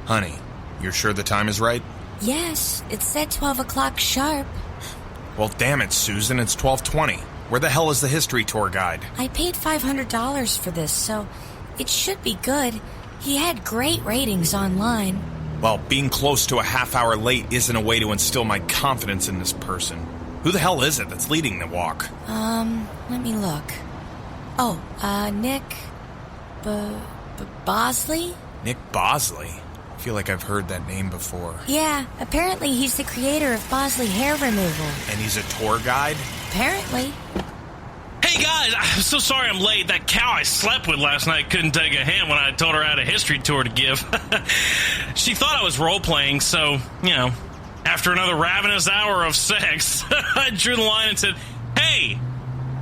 Honey, you're sure the time is right? Yes, it said 12 o'clock sharp. Well, damn it, Susan, it's 12:20. Where the hell is the history tour guide? I paid $500 for this, so it should be good. He had great ratings online. Well, being close to a half hour late isn't a way to instill my confidence in this person. Who the hell is it that's leading the walk? Let me look. Oh, Nick Bosley? Nick Bosley? I feel like I've heard that name before. Yeah, apparently he's the creator of Bosley Hair Removal. And he's a tour guide? Apparently. Hey guys, I'm so sorry I'm late. That cow I slept with last night couldn't take a hint when I told her I had a history tour to give. She thought I was role-playing, so, after another ravenous hour of sex, I drew the line and said, hey,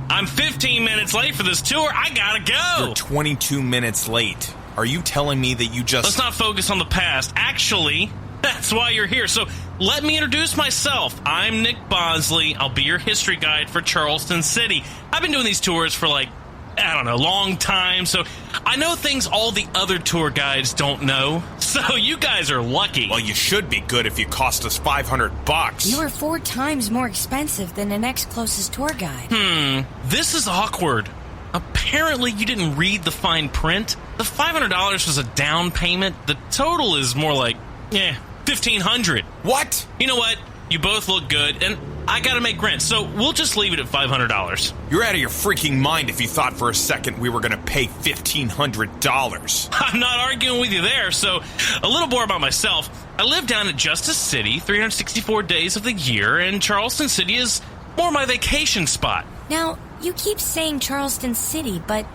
I'm 15 minutes late for this tour. I gotta go. You're 22 minutes late. Are you telling me that you just... Let's not focus on the past. Actually, that's why you're here. So let me introduce myself. I'm Nick Bosley. I'll be your history guide for Charleston City. I've been doing these tours for long time, so I know things all the other tour guides don't know. So you guys are lucky. Well, you should be good if you cost us $500. You are 4 times more expensive than the next closest tour guide. This is awkward. Apparently you didn't read the fine print. The $500 was a down payment. The total is more like, $1,500. What? You know what? You both look good, and I gotta make rent, so we'll just leave it at $500. You're out of your freaking mind if you thought for a second we were gonna pay $1,500. I'm not arguing with you there, so a little more about myself. I live down at Justice City 364 days of the year, and Charleston City is more my vacation spot. Now, you keep saying Charleston City, but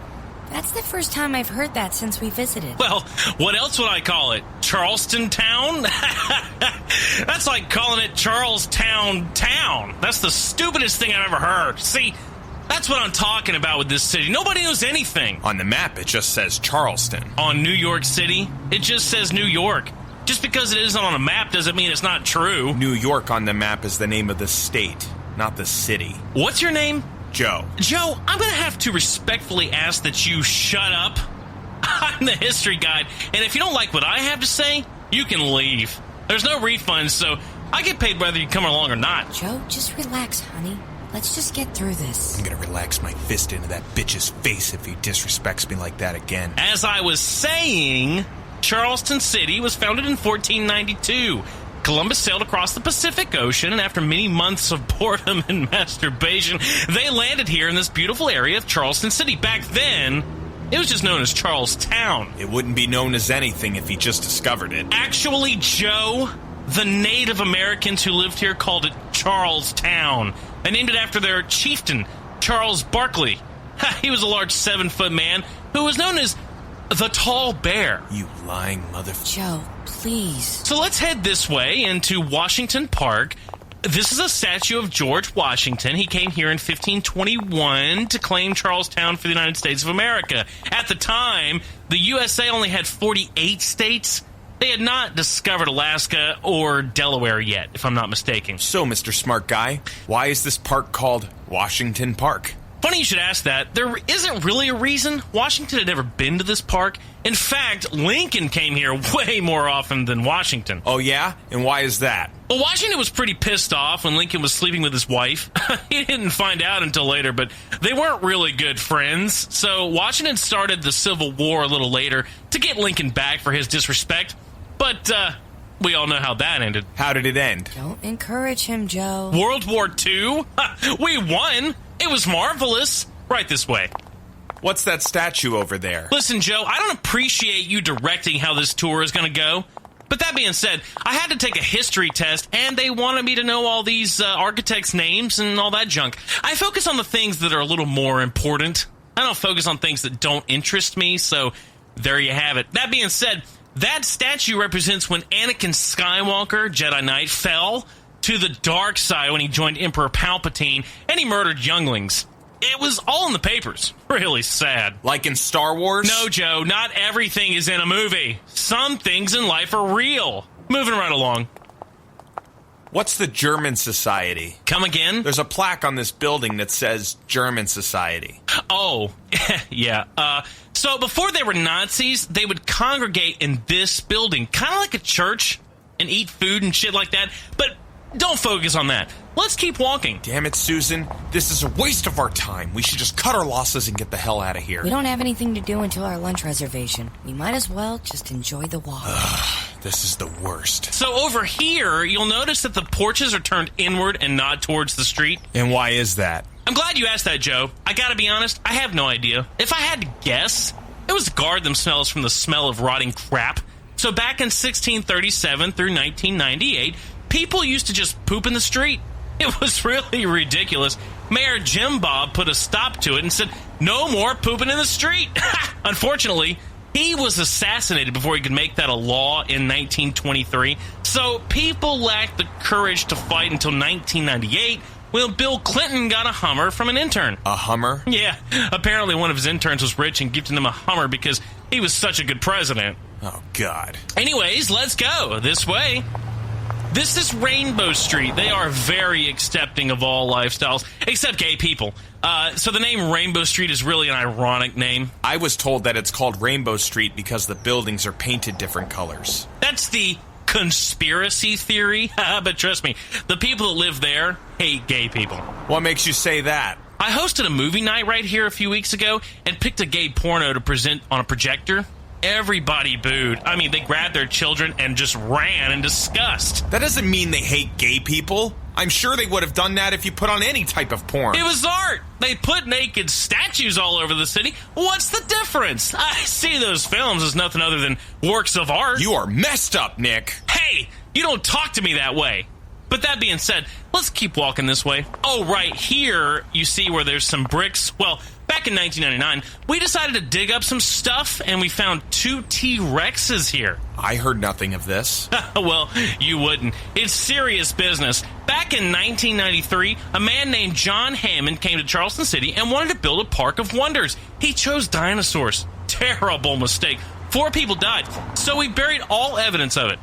that's the first time I've heard that since we visited. Well, what else would I call it? Charleston Town? That's like calling it Charlestown Town. That's the stupidest thing I've ever heard. See, that's what I'm talking about with this city. Nobody knows anything. On the map, it just says Charleston. On New York City, it just says New York. Just because it isn't on a map doesn't mean it's not true. New York on the map is the name of the state, not the city. What's your name? Joe. Joe, I'm going to have to respectfully ask that you shut up. I'm the history guide, and if you don't like what I have to say, you can leave. There's no refunds, so I get paid whether you come along or not. Joe, just relax, honey. Let's just get through this. I'm gonna relax my fist into that bitch's face if he disrespects me like that again. As I was saying, Charleston City was founded in 1492. Columbus sailed across the Pacific Ocean, and after many months of boredom and masturbation, they landed here in this beautiful area of Charleston City. Back then, it was just known as Charlestown. It wouldn't be known as anything if he just discovered it. Actually, Joe, the Native Americans who lived here called it Charlestown. They named it after their chieftain, Charles Barkley. He was a large 7-foot man who was known as the Tall Bear. You lying Joe, please. So let's head this way into Washington Park. This is a statue of George Washington. He came here in 1521 to claim Charlestown for the United States of America. At the time, the USA only had 48 states. They had not discovered Alaska or Delaware yet, if I'm not mistaken. So, Mr. Smart Guy, why is this park called Washington Park? Funny you should ask that. There isn't really a reason. Washington had never been to this park. In fact, Lincoln came here way more often than Washington. Oh, yeah? And why is that? Well, Washington was pretty pissed off when Lincoln was sleeping with his wife. He didn't find out until later, but they weren't really good friends. So Washington started the Civil War a little later to get Lincoln back for his disrespect. But we all know how that ended. How did it end? Don't encourage him, Joe. World War II? We won. It was marvelous. Right this way. What's that statue over there? Listen, Joe, I don't appreciate you directing how this tour is going to go. But that being said, I had to take a history test, and they wanted me to know all these architects' names and all that junk. I focus on the things that are a little more important. I don't focus on things that don't interest me, so there you have it. That being said, that statue represents when Anakin Skywalker, Jedi Knight, fell to the dark side when he joined Emperor Palpatine, and he murdered younglings. It was all in the papers. Really sad. Like in Star Wars? No, Joe, not everything is in a movie. Some things in life are real. Moving right along. What's the German Society? Come again? There's a plaque on this building that says German Society. Oh, yeah. So before they were Nazis, they would congregate in this building, kind of like a church, and eat food and shit like that. But don't focus on that. Let's keep walking. Damn it, Susan. This is a waste of our time. We should just cut our losses and get the hell out of here. We don't have anything to do until our lunch reservation. We might as well just enjoy the walk. This is the worst. So over here, you'll notice that the porches are turned inward and not towards the street. And why is that? I'm glad you asked that, Joe. I gotta be honest, I have no idea. If I had to guess, it was to guard themselves from the smell of rotting crap. So back in 1637 through 1998, people used to just poop in the street. It was really ridiculous. Mayor Jim Bob put a stop to it and said, no more pooping in the street. Unfortunately, he was assassinated before he could make that a law in 1923. So people lacked the courage to fight until 1998, when Bill Clinton got a Hummer from an intern. A Hummer? Yeah, apparently one of his interns was rich and gifted him a Hummer because he was such a good president. Oh, God. Anyways, let's go this way. This is Rainbow Street. They are very accepting of all lifestyles, except gay people. So the name Rainbow Street is really an ironic name. I was told that it's called Rainbow Street because the buildings are painted different colors. That's the conspiracy theory. But trust me, the people that live there hate gay people. What makes you say that? I hosted a movie night right here a few weeks ago and picked a gay porno to present on a projector. Everybody booed. I mean, they grabbed their children and just ran in disgust. That doesn't mean they hate gay people. I'm sure they would have done that if you put on any type of porn. It was art. They put naked statues all over the city. What's the difference? I see those films as nothing other than works of art. You are messed up, Nick. Hey, you don't talk to me that way. But that being said, let's keep walking this way. Oh, right here, you see where there's some bricks. Well, back in 1999, we decided to dig up some stuff, and we found 2 T-Rexes here. I heard nothing of this. Well, you wouldn't. It's serious business. Back in 1993, a man named John Hammond came to Charleston City and wanted to build a park of wonders. He chose dinosaurs. Terrible mistake. 4 people died, so we buried all evidence of it.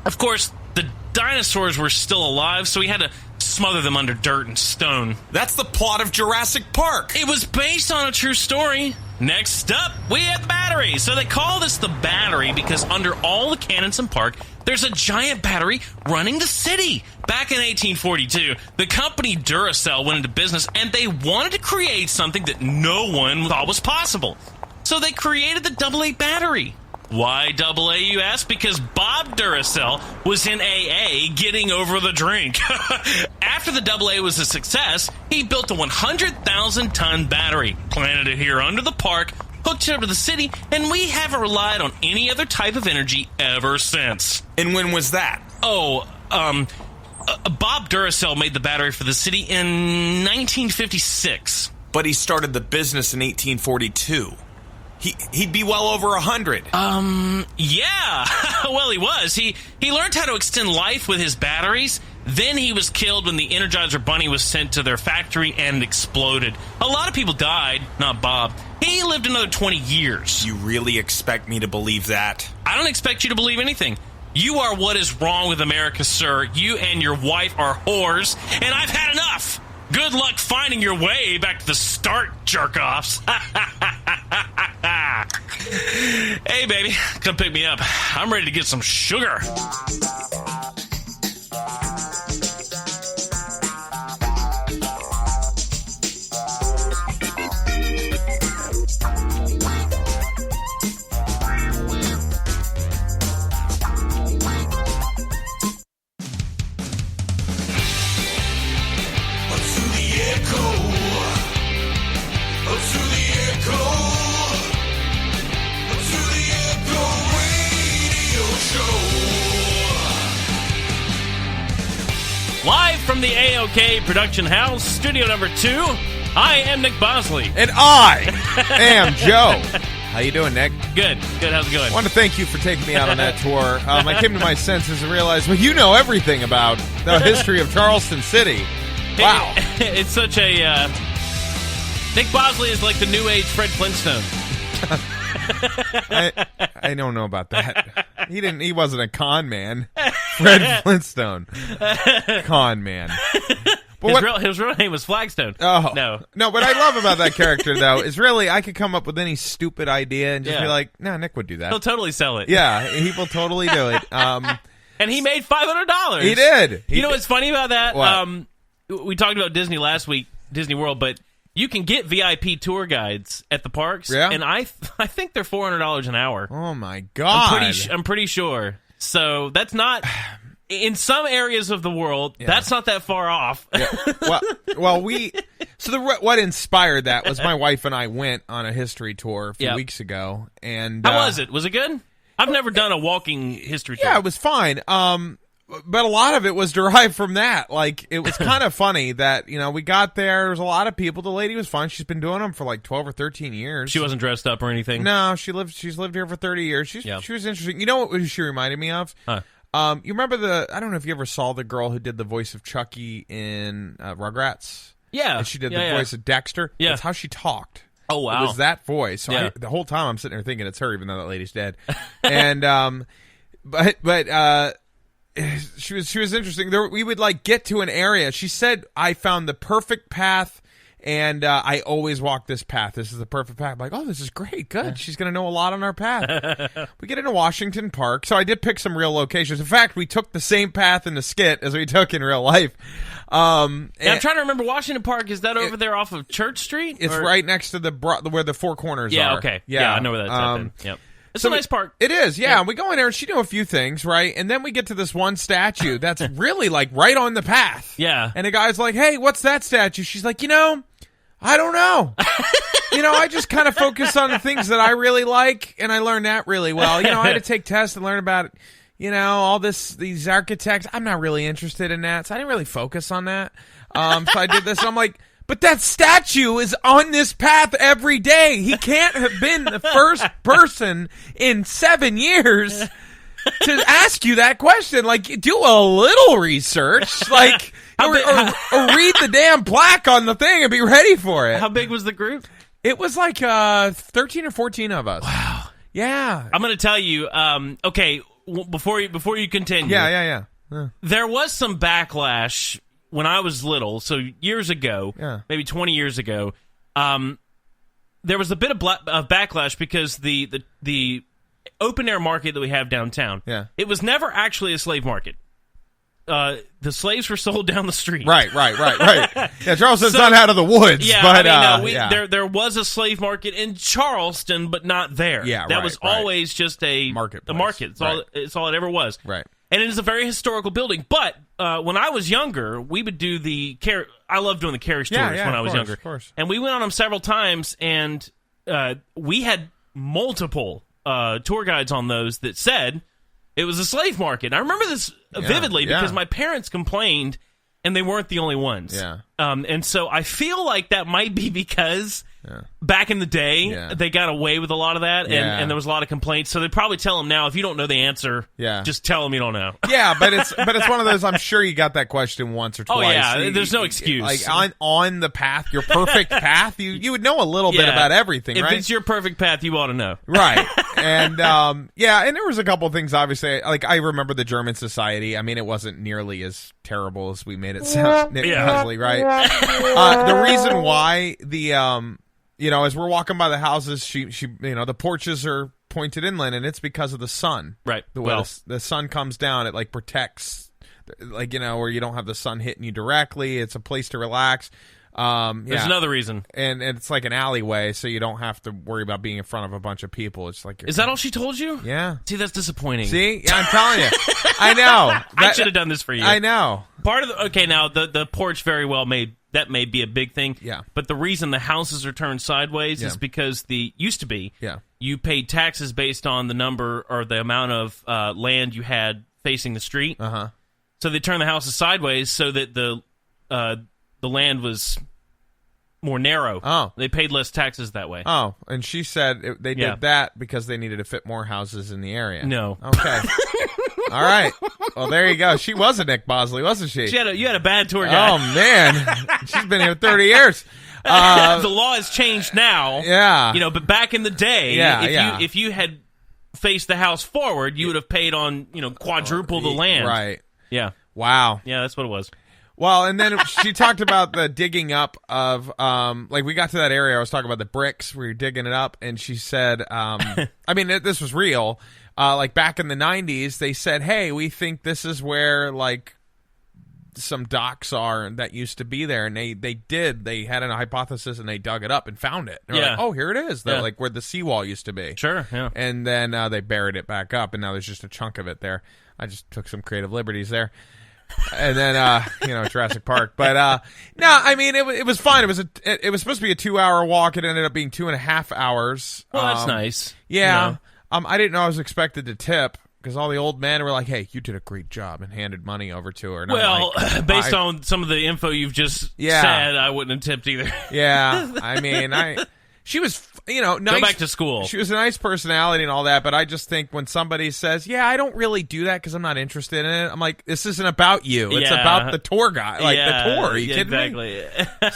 Of course, the dinosaurs were still alive, so we had to smother them under dirt and stone. That's the plot of Jurassic Park. It was based on a true story. Next up, we have the battery. So they call this the battery because under all the cannons in park, there's a giant battery running the city. Back in 1842, the company Duracell went into business and they wanted to create something that no one thought was possible. So they created the AA battery. Why AA, you ask? Because Bob Duracell was in AA getting over the drink. After the AA was a success, he built a 100,000-ton battery, planted it here under the park, hooked it up to the city, and we haven't relied on any other type of energy ever since. And when was that? Bob Duracell made the battery for the city in 1956. But he started the business in 1842. He'd be well over 100. Yeah. Well, he was. He learned how to extend life with his batteries. Then he was killed when the Energizer Bunny was sent to their factory and exploded. A lot of people died, not Bob. He lived another 20 years. You really expect me to believe that? I don't expect you to believe anything. You are what is wrong with America, sir. You and your wife are whores, and I've had enough. Good luck finding your way back to the start, jerk-offs. Hey, baby, come pick me up. I'm ready to get some sugar. Live from the AOK production house, studio number 2, I am Nick Bosley. And I am Joe. How you doing, Nick? Good. How's it going? I want to thank you for taking me out on that tour. I came to my senses and realized, well, you know everything about the history of Charleston City. Wow. It's such a... Nick Bosley is like the new age Fred Flintstone. I don't know about that. He wasn't a con man. Fred Flintstone. Con man. His real name was Flagstone. Oh. No. What I love about that character, though, is really I could come up with any stupid idea and just be like, no, Nick would do that. He'll totally sell it. Yeah, he will totally do it. And he made $500. He did. You know what's funny about that? What? We talked about Disney last week, Disney World, but you can get VIP tour guides at the parks. Yeah? And I think they're $400 an hour. Oh, my God. I'm pretty sure. So that's not... In some areas of the world, that's not that far off. Yeah. What inspired that was my wife and I went on a history tour a few weeks ago. And how was it? Was it good? I've never done a walking history tour. Yeah, it was fine. But a lot of it was derived from that. Like, it was kind of funny that, we got there was a lot of people. The lady was fun. She's been doing them for like 12 or 13 years. She wasn't dressed up or anything? No, she's lived here for 30 years. She was interesting. You know what she reminded me of? Huh. You remember I don't know if you ever saw the girl who did the voice of Chucky in Rugrats? Yeah. And she did the voice of Dexter? Yeah. That's how she talked. Oh, wow. It was that voice. So the whole time I'm sitting there thinking it's her, even though that lady's dead. And, but she was interesting. We would get to an area. She said, I found the perfect path. And I always walk this path. This is the perfect path. I'm like, oh, this is great. Good. She's going to know a lot on our path. We get into Washington Park. So I did pick some real locations. In fact, we took the same path in the skit as we took in real life. I'm trying to remember Washington Park. Is that over there off of Church Street? It's right next to where the Four Corners are. Yeah, okay. Yeah, I know where that's at then. Yep. It's a nice park. It is, yeah. We go in there, and she knew a few things, right? And then we get to this one statue that's really, right on the path. Yeah. And the guy's like, hey, what's that statue? She's like, I don't know. I just kind of focus on the things that I really like, and I learned that really well. I had to take tests and learn about, all these architects. I'm not really interested in that, so I didn't really focus on that. So I did this, and I'm like, but that statue is on this path every day. He can't have been the first person in 7 years to ask you that question. Do a little research. Or read the damn plaque on the thing and be ready for it. How big was the group? It was 13 or 14 of us. Wow. Yeah. I'm going to tell you, okay, before you continue. Yeah. There was some backlash when I was little, so years ago, maybe 20 years ago. There was a bit of backlash because the open air market that we have downtown, it was never actually a slave market. The slaves were sold down the street. Right. Yeah, Charleston's not out of the woods. Yeah, but there was a slave market in Charleston, but not there. Yeah, that was always just a market. A market. It's all it ever was. Right. And it is a very historical building. But when I was younger, we would do I loved doing the carriage tours when I was younger. Of course. And we went on them several times, and we had multiple tour guides on those that said it was a slave market. And I remember this vividly because my parents complained, and they weren't the only ones. Yeah. And so I feel like that might be because back in the day, they got away with a lot of that, and there was a lot of complaints. So they probably tell them now, if you don't know the answer, just tell them you don't know. Yeah, but it's one of those. I'm sure you got that question once or twice. Oh yeah, there's no excuse. On the path, your perfect path, you would know a little bit about everything. If right? it's your perfect path, you ought to know. Right. And and there was a couple of things. Obviously, I remember the German Society. I mean, it wasn't nearly as terrible as we made it sound. Nick Bosley, right? The reason why as we're walking by the houses, she the porches are pointed inland, and it's because of the sun. Right. The way the sun comes down, it protects, where you don't have the sun hitting you directly. It's a place to relax. There's another reason, and it's like an alleyway, so you don't have to worry about being in front of a bunch of people. It's is that all she told you? Yeah. See, that's disappointing. See, I'm telling you, I know. I should have done this for you. I know. Part of now the porch very well may be a big thing. Yeah. But the reason the houses are turned sideways is because you paid taxes based on the number or the amount of land you had facing the street. So they turned the houses sideways so that the land was more narrow. Oh. They paid less taxes that way. Oh, and she said they did that because they needed to fit more houses in the area. No. Okay. All right. Well, there you go. She was a Nick Bosley, wasn't she? You had a bad tour guide. Oh, man. She's been here 30 years. The law has changed now. Yeah. But back in the day, if you had faced the house forward, you would have paid on, quadruple the land. Right. Yeah. Wow. Yeah, that's what it was. Well, and then she talked about the digging up of, like we got to that area. I was talking about the bricks where you're digging it up, and she said, I mean, this was real. Like back in the 90s, they said, hey, we think this is where like some docks are that used to be there, and they had a hypothesis, and they dug it up and found it. They're like, oh, here it is. They're like where the seawall used to be. Sure, yeah. And then they buried it back up, and now there's just a chunk of it there. I just took some creative liberties there. And then, Jurassic Park. But, no, I mean, it was fine. It was supposed to be a 2-hour walk. It ended up being 2.5 hours. Well, that's nice. Yeah. I didn't know I was expected to tip because all the old men were like, hey, you did a great job, and handed money over to her. And well, like, based on some of the info you've just said, I wouldn't have tipped either. Yeah. I mean, she was, nice. Go back to school. She was a nice personality and all that, but I just think when somebody says, yeah, I don't really do that because I'm not interested in it, I'm like, this isn't about you. It's about the tour guy. Like, the tour. Are you kidding me?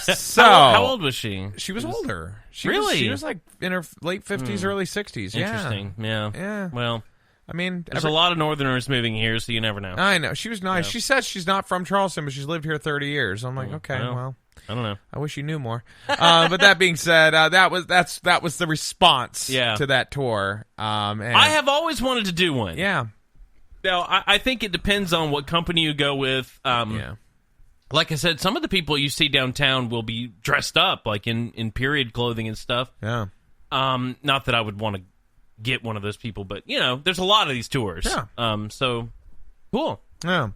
So, how old was she? She was older. She was like in her late 50s, early 60s. Interesting. Yeah. Well, I mean, there's a lot of Northerners moving here, so you never know. I know. She was nice. Yeah. She says she's not from Charleston, but she's lived here 30 years. I'm like, okay, well. I don't know. I wish you knew more. But that being said, that was the response to that tour. And I have always wanted to do one. Yeah. Now, I think it depends on what company you go with. Like I said, some of the people you see downtown will be dressed up, like in period clothing and stuff. Yeah. Not that I would want to get one of those people, but, there's a lot of these tours. Yeah. So, cool. Yeah.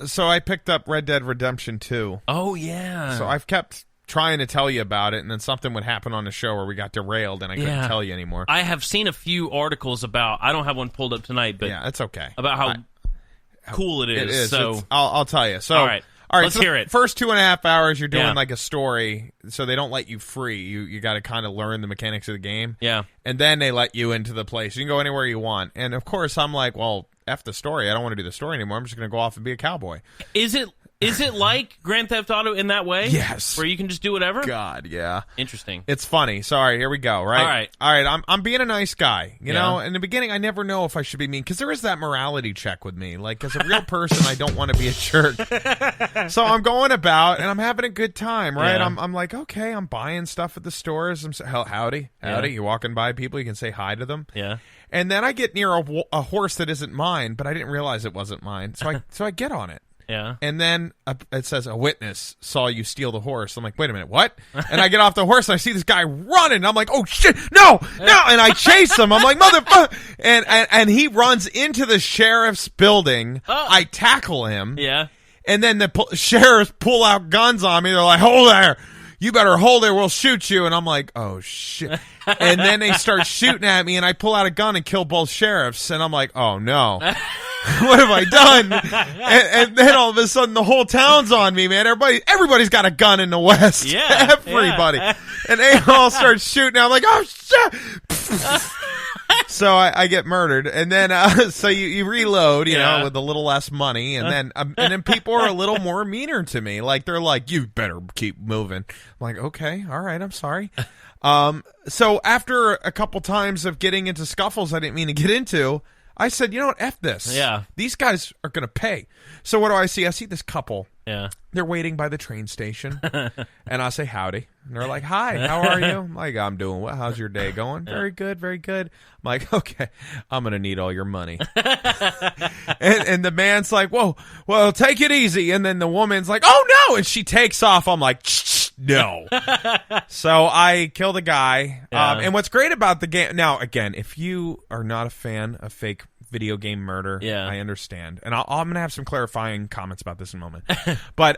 So I picked up Red Dead Redemption 2. Oh, yeah. So I've kept trying to tell you about it, and then something would happen on the show where we got derailed, and I couldn't tell you anymore. I have seen a few articles about, I don't have one pulled up tonight, but... Yeah, it's okay. About how cool it is. It is. So I'll tell you. So, all right, let's hear it. First 2.5 hours, you're doing like a story, so they don't let you free. You got to kind of learn the mechanics of the game. Yeah. And then they let you into the place. You can go anywhere you want. And, of course, I'm like, well... F the story. I don't want to do the story anymore. I'm just going to go off and be a cowboy. Is it like Grand Theft Auto in that way? Yes. Where you can just do whatever? God, yeah. Interesting. It's funny. Sorry, here we go, right? All right, I'm being a nice guy. You know, in the beginning, I never know if I should be mean, because there is that morality check with me. Like, as a real person, I don't want to be a jerk. So I'm going about, and I'm having a good time, right? Yeah. I'm like, okay, I'm buying stuff at the stores. Howdy. You're walking by people, you can say hi to them. Yeah. And then I get near a horse that isn't mine, but I didn't realize it wasn't mine. So I get on it. Yeah. And then it says, a witness saw you steal the horse. I'm like, wait a minute, what? And I get off the horse, and I see this guy running. And I'm like, oh, shit, no. And I chase him. I'm like, motherfucker. And he runs into the sheriff's building. Oh. I tackle him. Yeah. And then the sheriffs pull out guns on me. They're like, hold there. You better hold there, we'll shoot you. And I'm like, oh, shit. And then they start shooting at me, and I pull out a gun and kill both sheriffs. And I'm like, oh, no. What have I done? And then all of a sudden, the whole town's on me, man. Everybody's got a gun in the West. Yeah. Everybody. Yeah. And they all start shooting. I'm like, oh, shit. So I get murdered, and then so you reload, you know, with a little less money, and then people are a little more meaner to me. Like, they're like, you better keep moving. I'm like, okay, all right, I'm sorry. So after a couple times of getting into scuffles I didn't mean to get into, I said, you know what, F this. Yeah. These guys are going to pay. So what do I see? I see this couple. Yeah. They're waiting by the train station, and I say howdy. And they're like, hi, how are you? I'm like, I'm doing well. How's your day going? Very good, very good. I'm like, okay, I'm going to need all your money. and the man's like, whoa, well, take it easy. And then the woman's like, oh, no. And she takes off. I'm like, no. So I kill the guy. Yeah. And what's great about the game, now, again, if you are not a fan of fake video game murder, I understand. And I'm going to have some clarifying comments about this in a moment. But,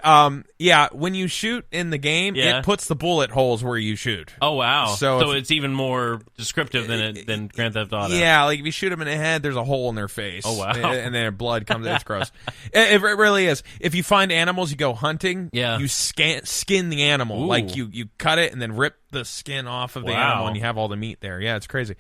when you shoot in the game, it puts the bullet holes where you shoot. Oh, wow. So it's even more descriptive than Grand Theft Auto. Yeah, like if you shoot them in the head, there's a hole in their face. Oh, wow. And then blood comes. It's gross. It really is. If you find animals, you go hunting, you skin the animal. Ooh. Like you cut it and then rip the skin off of the animal, and you have all the meat there. Yeah, it's crazy.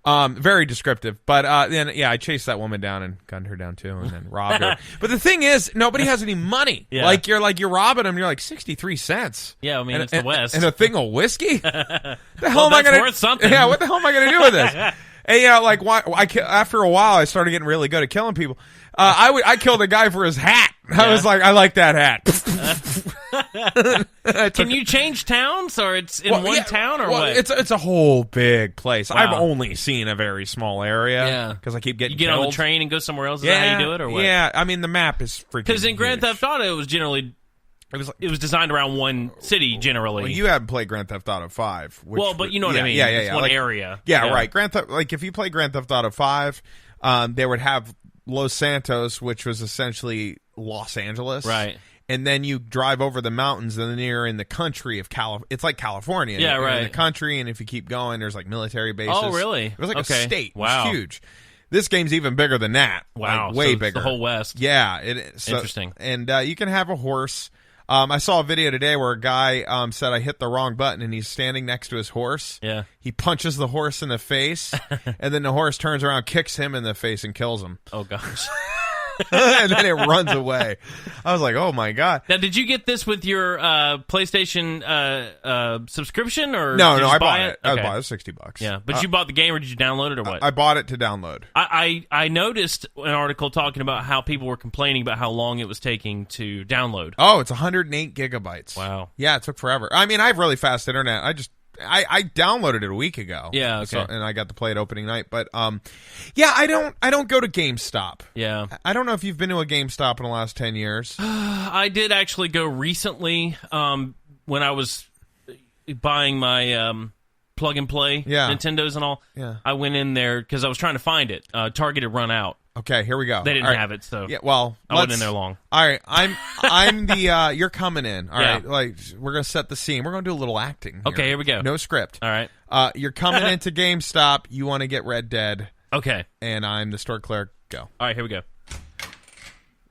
Very descriptive. But then, I chased that woman down and gunned her down too, and then robbed her. But the thing is, nobody has any money. Yeah. Like you're robbing them. You're like 63 cents. Yeah, I mean, it's the West. And a thing of whiskey. The hell am I going to? Worth something. Yeah, what the hell am I going to do with this? And like after a while, I started getting really good at killing people. I killed a guy for his hat. I was like, I like that hat. Can you change towns, or it's in one town, or what? It's a whole big place. Wow. I've only seen a very small area. Yeah, because I keep getting. You get killed. on the train and go somewhere else. Is that how you do it, or what? Yeah, I mean the map is freaking. Because in Grand huge. Theft Auto, it was generally. It was designed around one city, generally. Well, you haven't played Grand Theft Auto 5. But you know what I mean. Yeah, It's one area. Yeah, right. If you play Grand Theft Auto 5, they would have Los Santos, which was essentially Los Angeles. Right. And then you drive over the mountains, and then you're in the country of California. It's like California. Yeah, you're right. in the country, and if you keep going, there's like military bases. Oh, really? It was like a state. Wow. It was huge. This game's even bigger than that. Wow. Like, way so bigger. It's the whole West. Yeah. It is. Interesting. And you can have a horse. I saw a video today where a guy said I hit the wrong button, and he's standing next to his horse. Yeah. He punches the horse in the face, and then the horse turns around, kicks him in the face, and kills him. Oh, gosh. And then it runs away. I was like, oh, my God. Now, did you get this with your PlayStation subscription, or No, did you I buy bought it. Okay. I bought it. $60. Yeah, but you bought the game, or did you download it, or what? I bought it to download. I noticed an article talking about how people were complaining about how long it was taking to download. Oh, it's 108 gigabytes. Wow. Yeah, it took forever. I mean, I have really fast internet. I downloaded it a week ago. Yeah, okay. And I got to play it opening night. But yeah, I don't go to GameStop. Yeah. I don't know if you've been to a GameStop in the last 10 years. I did actually go recently when I was buying my plug and play Nintendos and all. Yeah. I went in there because I was trying to find it. Target had run out. Okay, here we go. They didn't have it, so yeah. Well, I wasn't in there long. All right, I'm the you're coming in. All Yeah. right, like we're gonna set the scene. We're gonna do a little acting. Okay, here we go. No script. All right. You're coming into GameStop. You want to get Red Dead. Okay. And I'm the store clerk. Go. All right, here we go.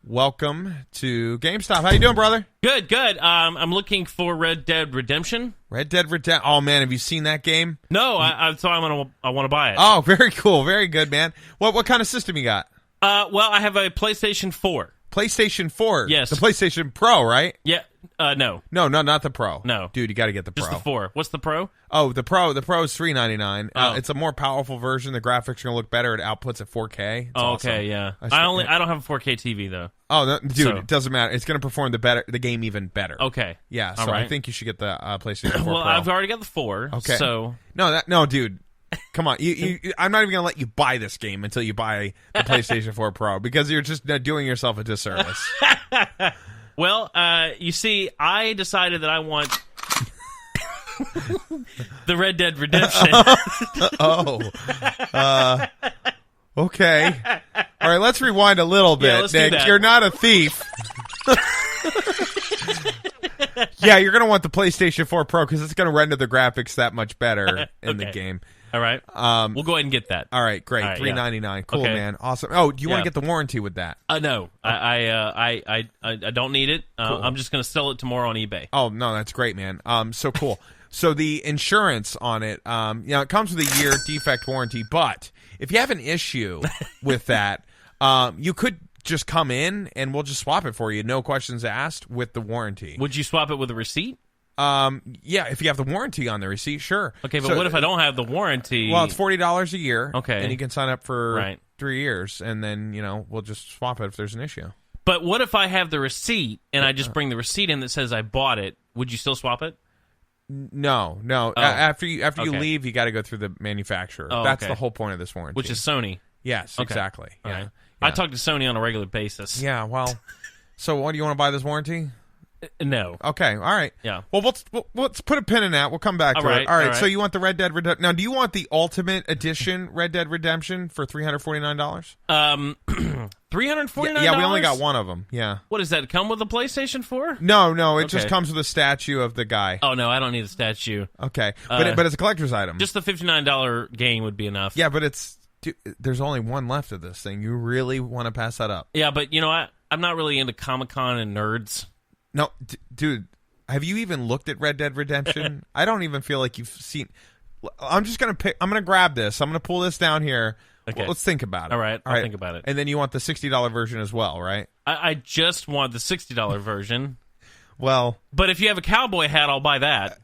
Welcome to GameStop. How you doing, brother? Good. I'm looking for Red Dead Redemption. Red Dead Redemption. Oh man, have you seen that game? No, I want to buy it. Oh, very cool, very good, man. What kind of system you got? Well, I have a PlayStation 4. PlayStation 4. Yes. The PlayStation Pro, right? Yeah. No. No, not the Pro. No, dude, you got to get the Pro. Just the 4. What's the Pro? Oh, the Pro. The Pro is $399. Oh. It's a more powerful version. The graphics are gonna look better. It outputs at 4K. It's awesome. Okay, yeah. I don't have a 4K TV though. Oh, no, dude, it doesn't matter. It's gonna perform the game even better. Okay. Yeah. So I think you should get the PlayStation 4 well, Pro. I've already got the 4. Okay. So no, dude. Come on, I'm not even gonna let you buy this game until you buy the PlayStation 4 Pro because you're just doing yourself a disservice. Well, you see, I decided that I want the Red Dead Redemption. Okay. All right, let's rewind a little bit, let's do Nick. that. You're not a thief. Yeah, you're going to want the PlayStation 4 Pro because it's going to render the graphics that much better in the game. All right. We'll go ahead and get that. All right, great. All right, $399. Cool, okay. man. Awesome. Oh, do you want to get the warranty with that? No. I don't need it. Cool. I'm just going to sell it tomorrow on eBay. Oh, no, that's great, man. So cool. So the insurance on it, it comes with a year defect warranty, but if you have an issue with that, you could just come in and we'll just swap it for you, no questions asked, with the warranty. Would you swap it with a receipt? Yeah, if you have the warranty on the receipt, sure. Okay, but what if I don't have the warranty? Well, it's $40 a year. Okay. And you can sign up for 3 years, and then, we'll just swap it if there's an issue. But what if I have the receipt, and I just bring the receipt in that says I bought it? Would you still swap it? No. Oh. After you leave, you got to go through the manufacturer. Oh, That's okay. the whole point of this warranty. Which is Sony. Yes, Okay. exactly. All Yeah. right. Yeah. I talk to Sony on a regular basis. Yeah, well, so what do you want to buy this warranty? No. Okay, all right. Yeah. Well, let's put a pin in that. We'll come back to All it. All right. right. So you want the Red Dead Redemption? Now, do you want the Ultimate Edition Red Dead Redemption for $349? $349? Yeah, we only got one of them. Yeah. What does that come with a PlayStation 4? No, it just Okay. comes with a statue of the guy. Oh no, I don't need a statue. Okay, but it's a collector's item. Just the $59 game would be enough. Yeah, but dude, there's only one left of this thing. You really want to pass that up? Yeah, but I'm not really into Comic-Con and nerds. No, dude, have you even looked at Red Dead Redemption? I don't even feel like you've seen. I'm just gonna pick. I'm gonna grab this. I'm gonna pull this down here. Okay. Well, let's think about it. All right, I'll think about it. And then you want the $60 version as well, right? I just want the $60 version. Well, but if you have a cowboy hat, I'll buy that.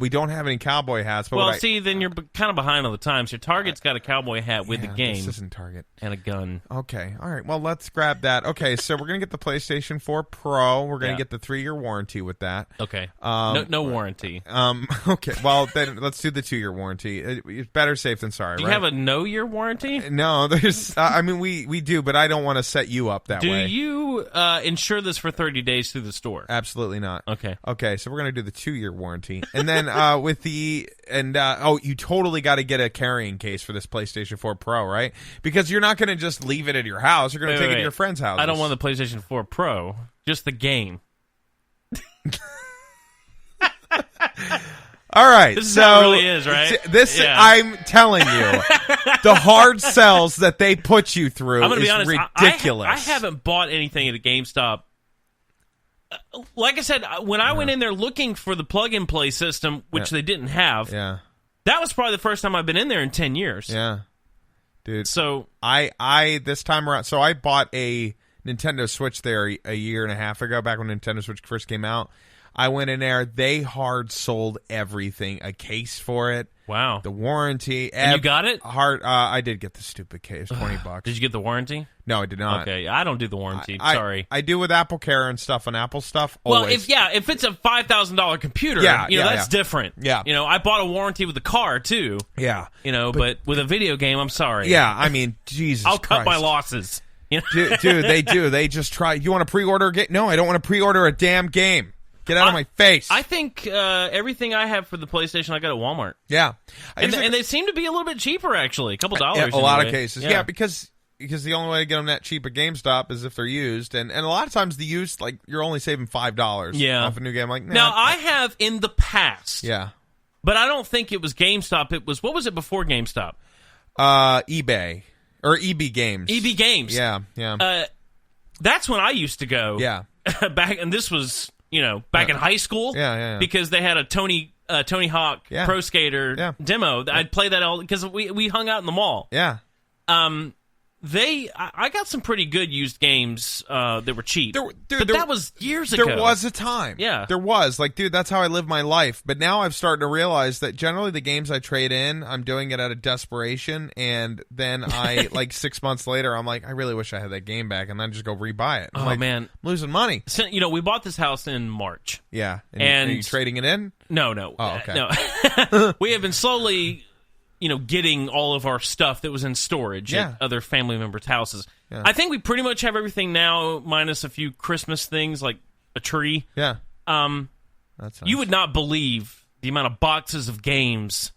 We don't have any cowboy hats. But then you're kind of behind on the times. Your Target's got a cowboy hat with the game. This isn't Target. And a gun. Okay. All right. Well, let's grab that. Okay, so we're going to get the PlayStation 4 Pro. We're going to get the 3-year warranty with that. Okay. No warranty. Okay. Well, then let's do the 2-year warranty. It's better safe than sorry, Do you have a no-year warranty? No, there's... I mean, we do, but I don't want to set you up that way. Do you insure this for 30 days through the store? Absolutely not. Okay. Okay, so we're going to do the 2-year warranty. And then with the... And, you totally got to get a carrying case for this PlayStation 4 Pro, right? Because you're not going to just leave it at your house. You're going to take it to your friend's house. I don't want the PlayStation 4 Pro. Just the game. All right. This is how it really is, right? I'm telling you, the hard sells that they put you through I'm gonna is be honest, ridiculous. I haven't bought anything at a GameStop. Like I said, when I went in there looking for the plug-and-play system, which they didn't have, that was probably the first time I've been in there in 10 years. Yeah. Dude. So I this time around, so I bought a Nintendo Switch there a year and a half ago, back when Nintendo Switch first came out. I went in there. They hard sold everything. A case for it. Wow. The warranty. And you got it? I did get the stupid case. $20. Did you get the warranty? No, I did not. Okay, I don't do the warranty. Sorry. I do with Apple Care and stuff on Apple stuff. Well, always. if it's a $5,000 computer, that's different. Yeah. I bought a warranty with the car too. Yeah. But with a video game, I'm sorry. Yeah, I mean, Jesus I'll Christ. cut my losses. Dude, they do. They just try. You want to pre-order a game? No, I don't want to pre-order a damn game. Get out of my face. I think everything I have for the PlayStation, I got at Walmart. Yeah. And they seem to be a little bit cheaper, actually. A couple dollars. A lot of cases. Yeah, because the only way to get them that cheap at GameStop is if they're used. And a lot of times the used, like, you're only saving $5 off a new game. Like, nah. Now, I have in the past. Yeah. But I don't think it was GameStop. It was, what was it before GameStop? eBay. Or EB Games. EB Games. Yeah. That's when I used to go. Yeah. And this was... back in high school, because they had a Tony Hawk Pro Skater demo. I'd play that all because we hung out in the mall. Yeah. I got some pretty good used games that were cheap. That was years ago. There was a time. Yeah. There was. Like, dude, that's how I live my life. But now I've started to realize that generally the games I trade in, I'm doing it out of desperation. And then I, like, 6 months later, I'm like, I really wish I had that game back. And then just go rebuy it. I'm man. I'm losing money. So, we bought this house in March. Yeah. And are you trading it in? No. Oh, okay. No. We have been slowly... getting all of our stuff that was in storage at other family members' houses. Yeah. I think we pretty much have everything now, minus a few Christmas things like a tree. Yeah. That's nice. You would not believe the amount of boxes of games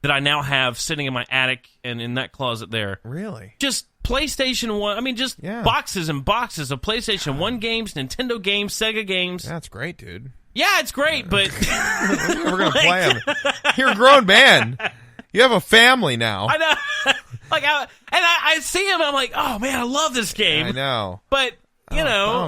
that I now have sitting in my attic and in that closet there. Really? Just PlayStation 1. I mean, just boxes and boxes of PlayStation 1 games, Nintendo games, Sega games. That's great, dude. Yeah, it's great, but... We're going to play them. You're a grown man. You have a family now. I know. I see him, I'm like, oh, man, I love this game. I know. But,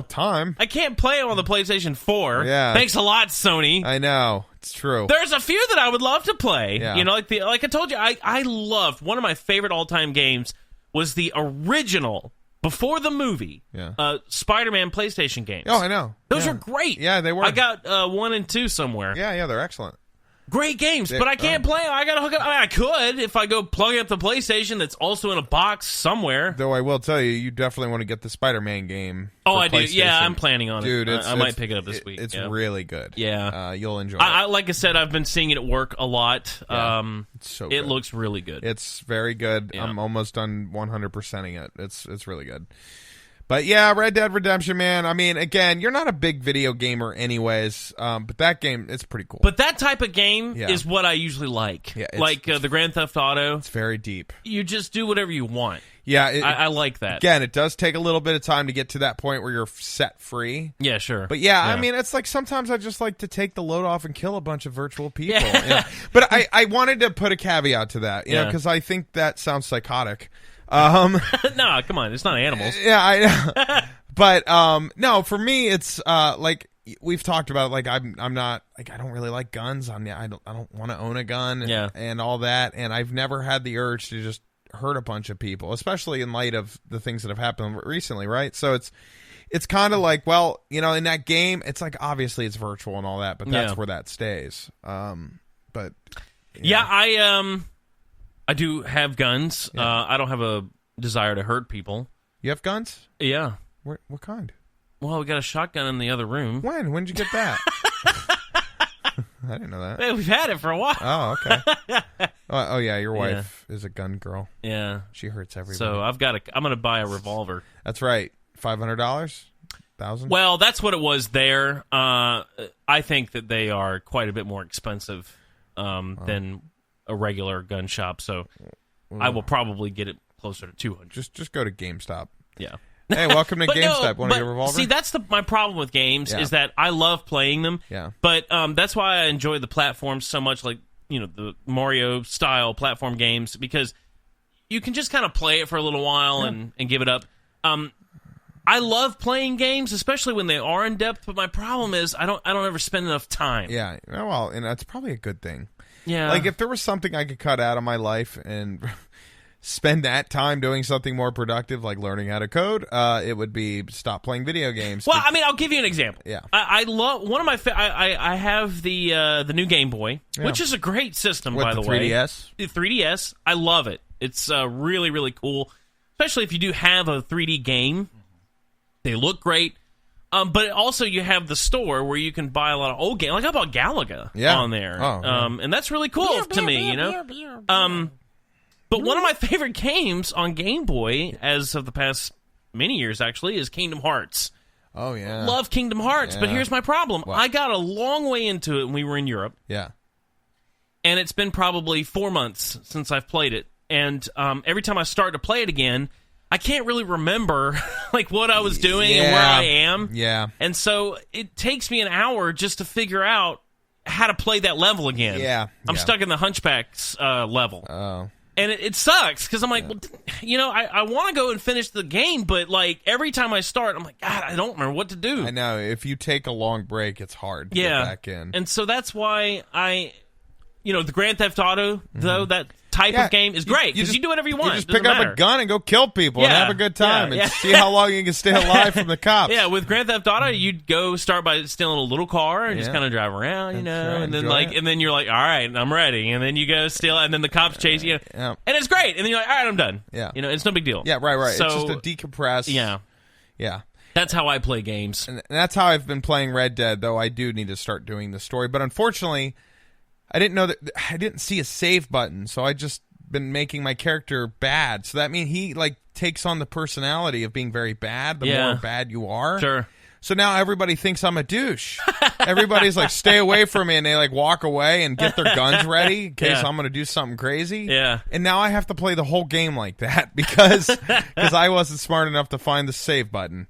time. I can't play it on the PlayStation 4. Yeah. Thanks a lot, Sony. I know. It's true. There's a few that I would love to play. Yeah. Like I told you, I loved, one of my favorite all-time games was the original, before the movie, Spider-Man PlayStation games. Oh, I know. Those are great. Yeah, they were. I got 1 and 2 somewhere. Yeah, they're excellent. Great games, but I can't play them. I gotta hook up. I could if I go plug up the PlayStation that's also in a box somewhere. Though I will tell you, you definitely want to get the Spider-Man game. Oh, I do. Yeah, I'm planning on it. Dude, I might pick it up this week. It's really good. Yeah. You'll enjoy it. Like I said, I've been seeing it at work a lot. Yeah, it's so good. It looks really good. It's very good. Yeah. I'm almost done 100%ing it. It's really good. But yeah, Red Dead Redemption, man. I mean, again, you're not a big video gamer anyways, but that game, it's pretty cool. But that type of game is what I usually like. Yeah, like the Grand Theft Auto. It's very deep. You just do whatever you want. Yeah. I like that. Again, it does take a little bit of time to get to that point where you're set free. Yeah, sure. But yeah, I mean, it's like sometimes I just like to take the load off and kill a bunch of virtual people. Yeah. But I wanted to put a caveat to that, you know, because I think that sounds psychotic. No, come on, it's not animals. Yeah, I know. But no, for me, it's like we've talked about. Like I'm not like I don't really like guns. I don't want to own a gun. And all that. And I've never had the urge to just hurt a bunch of people, especially in light of the things that have happened recently, right? So it's kind of like, well, you know, in that game, it's like obviously it's virtual and all that, but that's where that stays. but yeah, I do have guns. Yeah. I don't have a desire to hurt people. You have guns? Yeah. What kind? Well, we got a shotgun in the other room. When did you get that? I didn't know that. Hey, we've had it for a while. Oh, okay. Oh yeah, your wife is a gun girl. Yeah. She hurts everybody. So I'm going to buy a revolver. That's right. $500? $1,000? Well, that's what it was there. I think that they are quite a bit more expensive than a regular gun shop, so I will probably get it closer to $200. Just go to GameStop. Yeah. Hey, welcome to GameStop. Want to but get a revolver? See, that's my problem with games Yeah. is that I love playing them. Yeah. But that's why I enjoy the platforms so much, like the Mario-style platform games, because you can just kind of play it for a little while and give it up. I love playing games, especially when they are in depth. But my problem is I don't ever spend enough time. Yeah. Well, and that's probably a good thing. Yeah. Like if there was something I could cut out of my life and spend that time doing something more productive, like learning how to code, it would be stop playing video games. Well, I mean, I'll give you an example. Yeah. I love one of my. I have the new Game Boy, which is a great system, With by the the way. 3DS? The 3DS. I love it. It's really, really cool, especially if you do have a 3D game. They look great. But also you have the store where you can buy a lot of old games. Like I bought Galaga on there. Oh, yeah. And that's really cool to me, But one of my favorite games on Game Boy, as of the past many years actually, is Kingdom Hearts. Oh, yeah. Love Kingdom Hearts, but Yeah. here's my problem. What? I got a long way into it when we were in Europe, Yeah. and it's been probably 4 months since I've played it. And every time I start to play it again, I can't really remember like what I was doing and where I am. Yeah. And so it takes me an hour just to figure out how to play that level again. Yeah. I'm Yeah. stuck in the Hunchback's level. Oh. And it sucks because I'm like, I want to go and finish the game, but like every time I start, I'm like, God, I don't remember what to do. I know. If you take a long break, it's hard to get back in. And so that's why the Grand Theft Auto, though, that type of game is great because you do whatever you want. You just It doesn't pick up matter. a gun and go kill people and Yeah. have a good time Yeah. and see how long you can stay alive from the cops. Yeah, with Grand Theft Auto, you'd go start by stealing a little car and just kind of drive around, That's right, and then enjoy it. and then you're like, all right, I'm ready, and then you go steal, and then the cops chase you, Yeah. and it's great, and then you're like, all right, I'm done. Yeah. It's no big deal. Yeah, right. So, it's just a decompress. Yeah, Yeah. that's how I play games. And that's how I've been playing Red Dead, though I do need to start doing the story. But unfortunately, I didn't see a save button, so I just been making my character bad. So that means he like takes on the personality of being very bad the more bad you are. Sure. So now everybody thinks I'm a douche. Everybody's like, stay away from me, and they like walk away and get their guns ready in case I'm going to do something crazy. Yeah. And now I have to play the whole game like that because I wasn't smart enough to find the save button.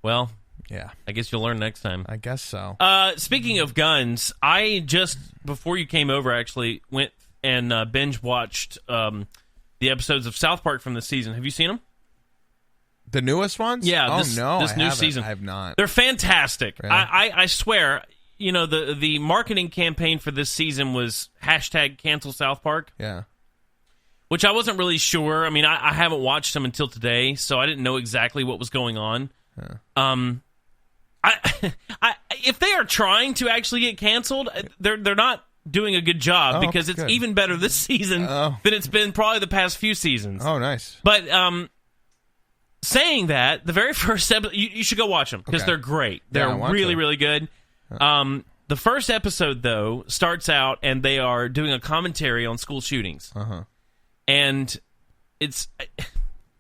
Well, Yeah, I guess you'll learn next time. I guess so. Speaking of guns, I just before you came over actually went and binge watched the episodes of South Park from this season. Have you seen them? The newest ones? Yeah. Oh, this no, this I new haven't. season. I have not. They're fantastic. Really? I swear. The marketing campaign for this season was #cancel South Park, Yeah. which I wasn't really sure. I mean, I haven't watched them until today, so I didn't know exactly what was going on. Yeah. If they are trying to actually get canceled, they're not doing a good job because it's good. even better this season than it's been probably the past few seasons. Oh, nice. But saying that, the very first episode, you should go watch them because they're great. Yeah, I They're want really, to. really good. The first episode, though, starts out and they are doing a commentary on school shootings. Uh-huh. And it's...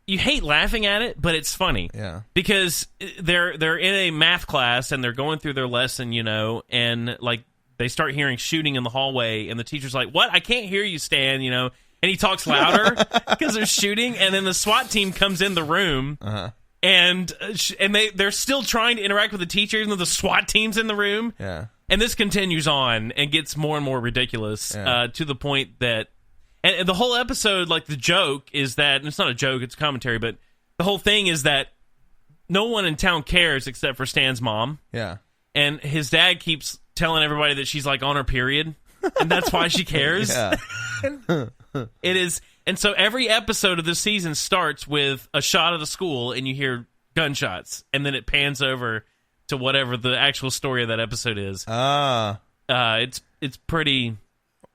You hate laughing at it, but it's funny. Yeah. Because they're in a math class and they're going through their lesson, and like they start hearing shooting in the hallway, and the teacher's like, "What? I can't hear you, Stan," and he talks louder because there's shooting, and then the SWAT team comes in the room, and they're still trying to interact with the teacher, even though the SWAT team's in the room. Yeah. And this continues on and gets more and more ridiculous to the point that. And the whole episode, like, the joke is that, and it's not a joke, it's a commentary, but the whole thing is that no one in town cares except for Stan's mom. Yeah. And his dad keeps telling everybody that she's, like, on her period, and that's why she cares. Yeah. It is, and so every episode of this season starts with a shot of the school, and you hear gunshots, and then it pans over to whatever the actual story of that episode is. pretty.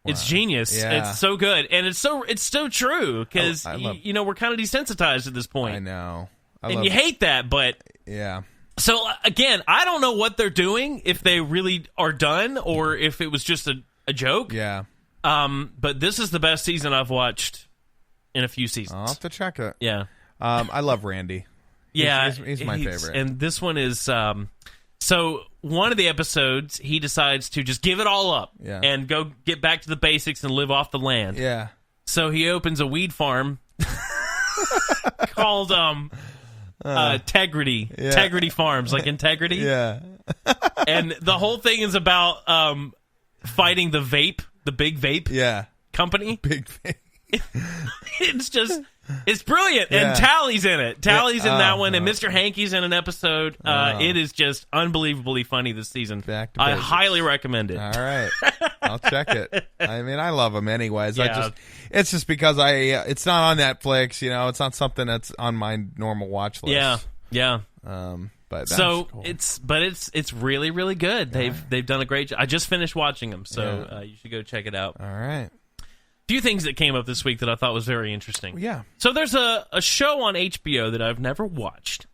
It's genius. Yeah. It's so good, and it's so true because we're kind of desensitized at this point. I know, you hate that, but yeah. So again, I don't know what they're doing, if they really are done or if it was just a joke. Yeah. But this is the best season I've watched in a few seasons. I'll have to check it. Yeah. I love Randy. Yeah, he's my favorite. And this one is. So one of the episodes, he decides to just give it all up and go get back to the basics and live off the land. Yeah. So he opens a weed farm called Tegrity. Yeah. Tegrity Farms, like integrity. Yeah. And the whole thing is about fighting the big vape company. Big vape. It's brilliant. Yeah. And Tally's in it. Tally's in that one, and Mr. Hankey's in an episode. It is just unbelievably funny this season. I highly recommend it. All right. I'll check it. I mean, I love them anyways. Yeah. It's just because it's not on Netflix, it's not something that's on my normal watch list. Yeah. But so cool. it's really, really good. They've done a great job. I just finished watching them, so you should go check it out. All right. Few things that came up this week that I thought was very interesting. Yeah. So there's a show on HBO that I've never watched,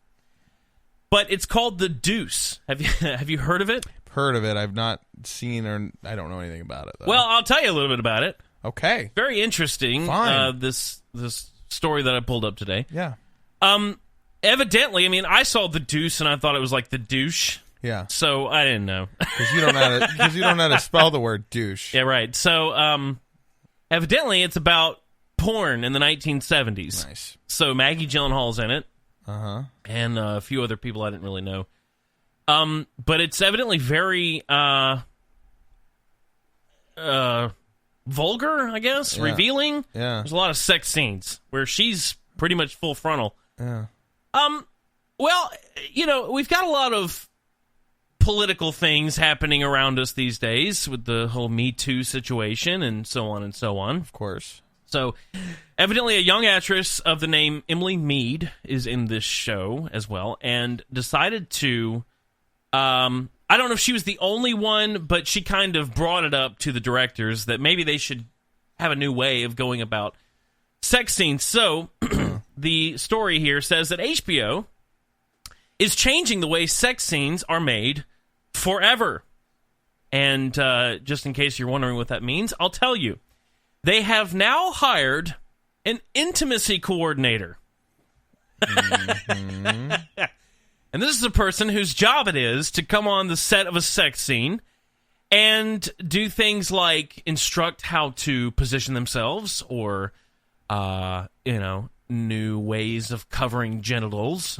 but it's called The Deuce. Have you heard of it? Heard of it. I've not seen or I don't know anything about it, though. Well, I'll tell you a little bit about it. Okay. Very interesting. Fine. This story that I pulled up today. Yeah. Evidently, I mean, I saw The Deuce and I thought it was like the douche. Yeah. So I didn't know. Because you don't know how to spell the word douche. Yeah, right. So evidently, it's about porn in the 1970s. Nice. So Maggie Gyllenhaal's in it. Uh-huh. And a few other people I didn't really know. But it's evidently very vulgar, I guess, revealing. Yeah. There's a lot of sex scenes where she's pretty much full frontal. Yeah. Well, we've got a lot of political things happening around us these days with the whole Me Too situation and so on and so on. Of course. So, evidently a young actress of the name Emily Mead is in this show as well and decided to, I don't know if she was the only one, but she kind of brought it up to the directors that maybe they should have a new way of going about sex scenes. So, the story here says that HBO is changing the way sex scenes are made forever. And just in case you're wondering what that means, I'll tell you. They have now hired an intimacy coordinator. Mm-hmm. And this is a person whose job it is to come on the set of a sex scene and do things like instruct how to position themselves or, new ways of covering genitals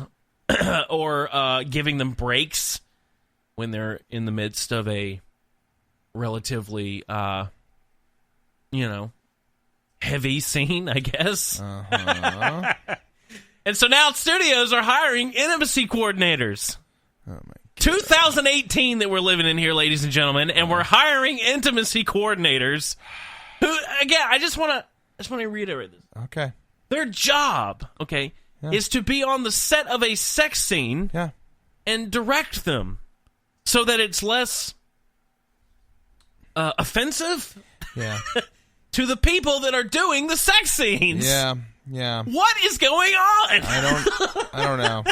or giving them breaks when they're in the midst of a relatively, heavy scene, I guess. Uh-huh. And so now studios are hiring intimacy coordinators. Oh, my God. 2018 that we're living in here, ladies and gentlemen, and we're hiring intimacy coordinators who, again, I just want to reiterate this. Okay. Their job, is to be on the set of a sex scene and direct them so that it's less offensive to the people that are doing the sex scenes. Yeah. What is going on? I don't know.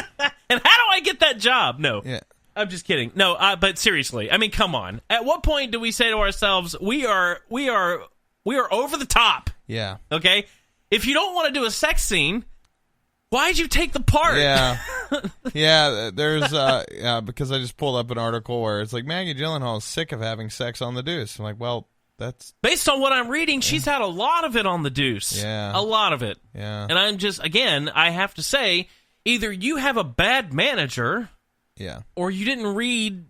And how do I get that job? No. Yeah. I'm just kidding. No, but seriously, I mean, come on. At what point do we say to ourselves, we are over the top? Yeah. Okay? If you don't want to do a sex scene, why'd you take the part? Yeah. Yeah, there's because I just pulled up an article where it's like Maggie Gyllenhaal is sick of having sex on the Deuce. I'm like, well, that's based on what I'm reading, she's had a lot of it on the Deuce. Yeah. A lot of it. Yeah. And I'm just, again, I have to say, either you have a bad manager, or you didn't read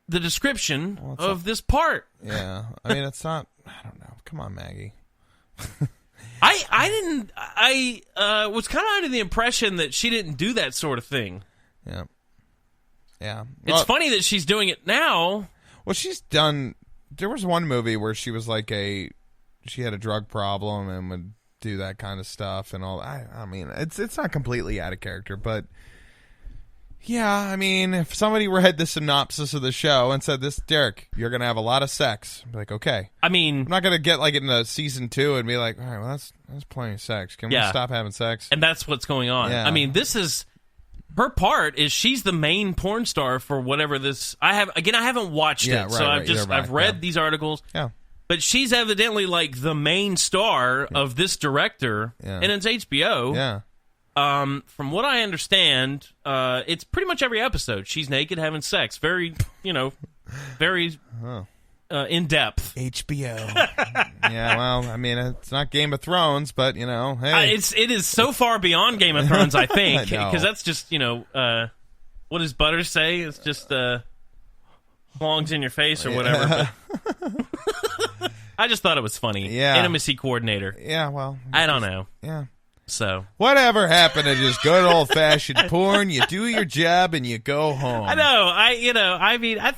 the description of this part. Yeah. I mean, it's not, I don't know. Come on, Maggie. I was kind of under the impression that she didn't do that sort of thing. Yeah. Yeah. It's funny that she's doing it now. Well, she's done, there was one movie where she was like she had a drug problem and would do that kind of stuff and all. I mean, it's not completely out of character, but Yeah, I mean, if somebody read the synopsis of the show and said, "This, Derek, you're going to have a lot of sex," I'd be like, okay. I mean, I'm not going to get like into season 2 and be like, all right, well, that's plenty of sex. Can we stop having sex? And that's what's going on. Yeah. I mean, this is her part. Is she's the main porn star for whatever this? I haven't watched it, so I've read these articles. Yeah. But she's evidently like the main star of this director, and it's HBO. Yeah. From what I understand, it's pretty much every episode. She's naked having sex. Very, very in depth. HBO. Yeah, well, I mean, it's not Game of Thrones, but hey, it is so far beyond Game of Thrones. I think I know. because that's just what does Butters say? It's just belongs in your face or whatever. But I just thought it was funny. Yeah, intimacy coordinator. Yeah, well, I don't know. Yeah. So whatever happened to just good old fashioned porn? You do your job and you go home. I know. I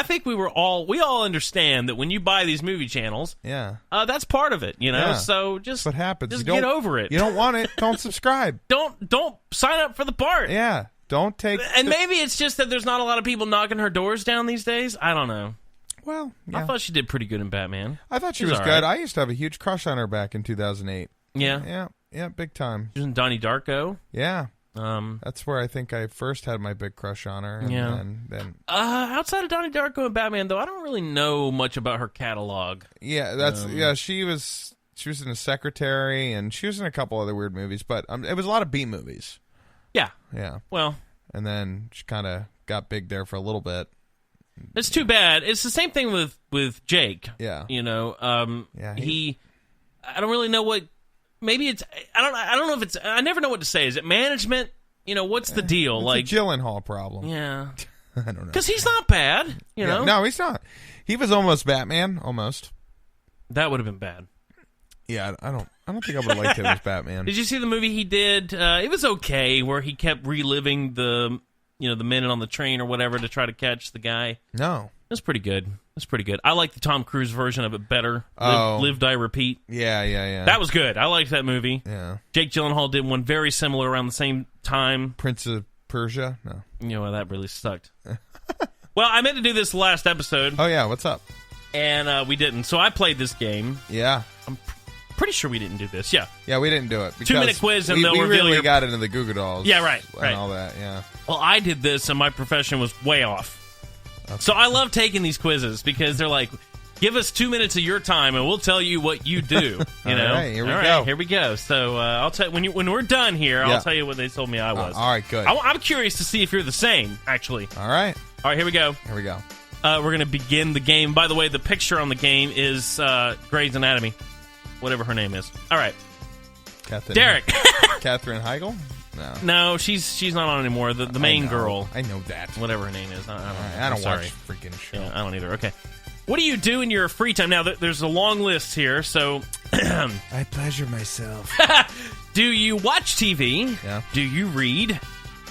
think we all understand that when you buy these movie channels, that's part of it. Yeah. So just what happens. Just get over it. You don't want it. Don't subscribe. Don't sign up for the part. Yeah. Don't take. And maybe it's just that there's not a lot of people knocking her doors down these days. I don't know. Well, I thought she did pretty good in Batman. I thought she was good. Right. I used to have a huge crush on her back in 2008. Yeah. Yeah, big time. She was in Donnie Darko. Yeah. That's where I think I first had my big crush on her. And then outside of Donnie Darko and Batman, though, I don't really know much about her catalog. Yeah, she was in A Secretary, and she was in a couple other weird movies, but it was a lot of B movies. Yeah. Yeah. Well. And then she kind of got big there for a little bit. It's too bad. It's the same thing with Jake. Yeah. I don't really know what. Maybe it's. I don't know if it's. I never know what to say. Is it management? What's the deal? It's like a Gyllenhaal problem. Yeah. I don't know. Because he's not bad. You know. No, he's not. He was almost Batman. Almost. That would have been bad. Yeah, I don't think I would have liked him as Batman. Did you see the movie he did? It was okay, where he kept reliving the minute on the train or whatever to try to catch the guy. No. It's pretty good. I like the Tom Cruise version of it better. Live, Die, Repeat. Yeah. That was good. I liked that movie. Yeah. Jake Gyllenhaal did one very similar around the same time. Prince of Persia? No. That really sucked. Well, I meant to do this last episode. Oh, yeah. What's up? And we didn't. So I played this game. Yeah. I'm pretty sure we didn't do this. Yeah. Yeah, we didn't do it. 2-minute quiz and they'll we reveal really got into the Goo Goo Dolls. Yeah, right. And all that, yeah. Well, I did this and my profession was way off. Okay. So I love taking these quizzes because they're like, give us 2 minutes of your time and we'll tell you what you do. You know? All right, here we go. So I'll tell when we're done here, I'll tell you what they told me I was. All right, good. I'm curious to see if you're the same, actually. All right, here we go. We're going to begin the game. By the way, the picture on the game is Grey's Anatomy, whatever her name is. All right. Derek. Katherine Heigl? No, she's not on anymore. The main girl. I know that. Whatever her name is. I don't watch freaking show. Yeah, I don't either. Okay. What do you do in your free time? Now, there's a long list here, so... I pleasure myself. Do you watch TV? Yeah. Do you read?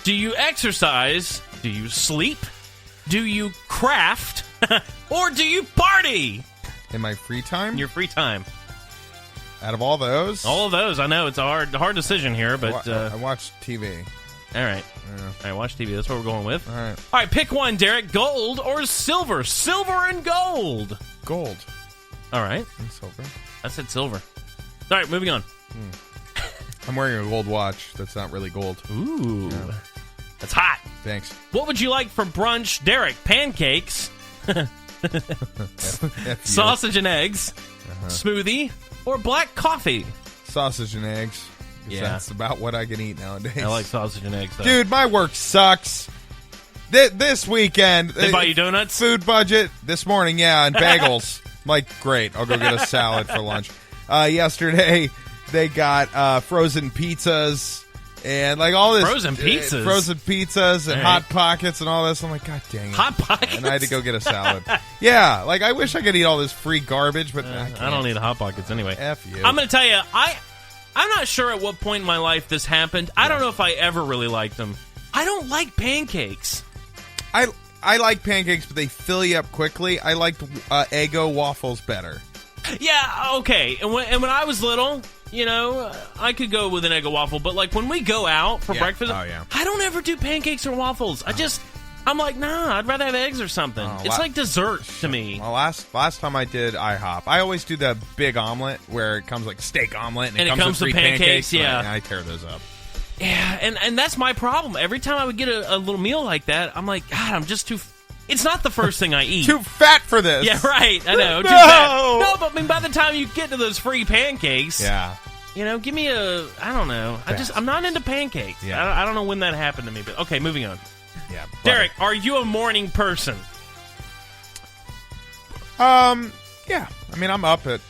Do you exercise? Do you sleep? Do you craft? Or do you party? In my free time? In your free time. Out of all those? All of those. I know it's a hard decision here, but... I watch TV. All right. Yeah. All right, watch TV. That's what we're going with. All right. All right, pick one, Derek. Gold or silver? Silver and gold. Gold. All right. And silver. I said silver. All right, moving on. I'm wearing a gold watch. That's not really gold. Ooh. Yeah. That's hot. Thanks. What would you like for brunch, Derek? Pancakes, sausage and eggs, smoothie, or black coffee? Sausage and eggs. Yeah. That's about what I can eat nowadays. I like sausage and eggs, though. Dude, my work sucks. This weekend... They buy you donuts? Food budget this morning, and bagels. I'm like, great, I'll go get a salad for lunch. Yesterday, they got frozen pizzas and like all this... Frozen pizzas? Frozen pizzas and Hot Pockets and all this. I'm like, God dang it. Hot Pockets? And I had to go get a salad. Yeah, like I wish I could eat all this free garbage, but I don't need Hot Pockets anyway. F you. I'm going to tell you, I'm not sure at what point in my life this happened. I don't know if I ever really liked them. I don't like pancakes. I like pancakes, but they fill you up quickly. I liked Eggo waffles better. Yeah, okay. And when I was little, you know, I could go with an egg and waffle, but like when we go out for breakfast, I don't ever do pancakes or waffles. I'm like, nah, I'd rather have eggs or something. It's like dessert to me. Well, last time I did IHOP, I always do the big omelet where it comes like steak omelet and it comes with 3 pancakes. Yeah, I tear those up. Yeah, and that's my problem. Every time I would get a little meal like that, I'm like, God, I'm just too. It's not the first thing I eat. Too fat for this. Yeah, right. I know. Too fat. No, but I mean, by the time you get to those free pancakes, you know, give me a. I don't know. I'm not into pancakes. Yeah. I don't know when that happened to me, but okay, moving on. Yeah, Derek, are you a morning person? Yeah. I mean, I'm up at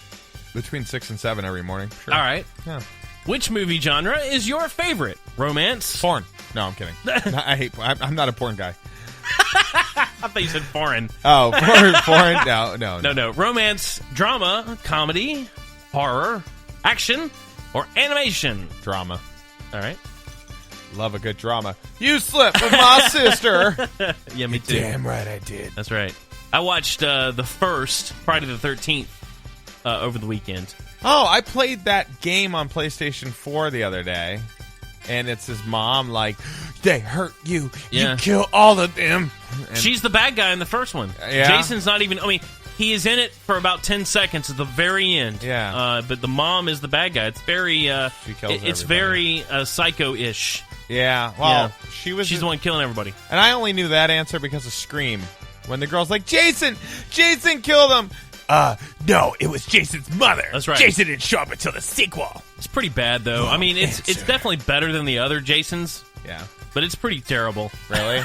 between 6 and 7 every morning. Sure. All right. Yeah. Which movie genre is your favorite? Romance? Porn. No, I'm kidding. I'm not a porn guy. I thought you said foreign. Oh, foreign? No. Romance, drama, comedy, horror, action, or animation? Drama. All right. Love a good drama. You slept with my sister. Yeah, me too. Damn right I did. That's right. I watched the first Friday the 13th over the weekend. Oh, I played that game on PlayStation 4 the other day, and it's his mom like, they hurt you. Yeah. You kill all of them. And she's the bad guy in the first one. Yeah. Jason's not even... I mean, he is in it for about 10 seconds at the very end. Yeah. But the mom is the bad guy. It's very... she kills it's everybody. very psycho-ish. Yeah. Well, she's the one killing everybody. And I only knew that answer because of Scream. When the girl's like, Jason killed him. No, it was Jason's mother. That's right. Jason didn't show up until the sequel. It's pretty bad, though. I mean, it's definitely better than the other Jasons. Yeah. But it's pretty terrible. Really?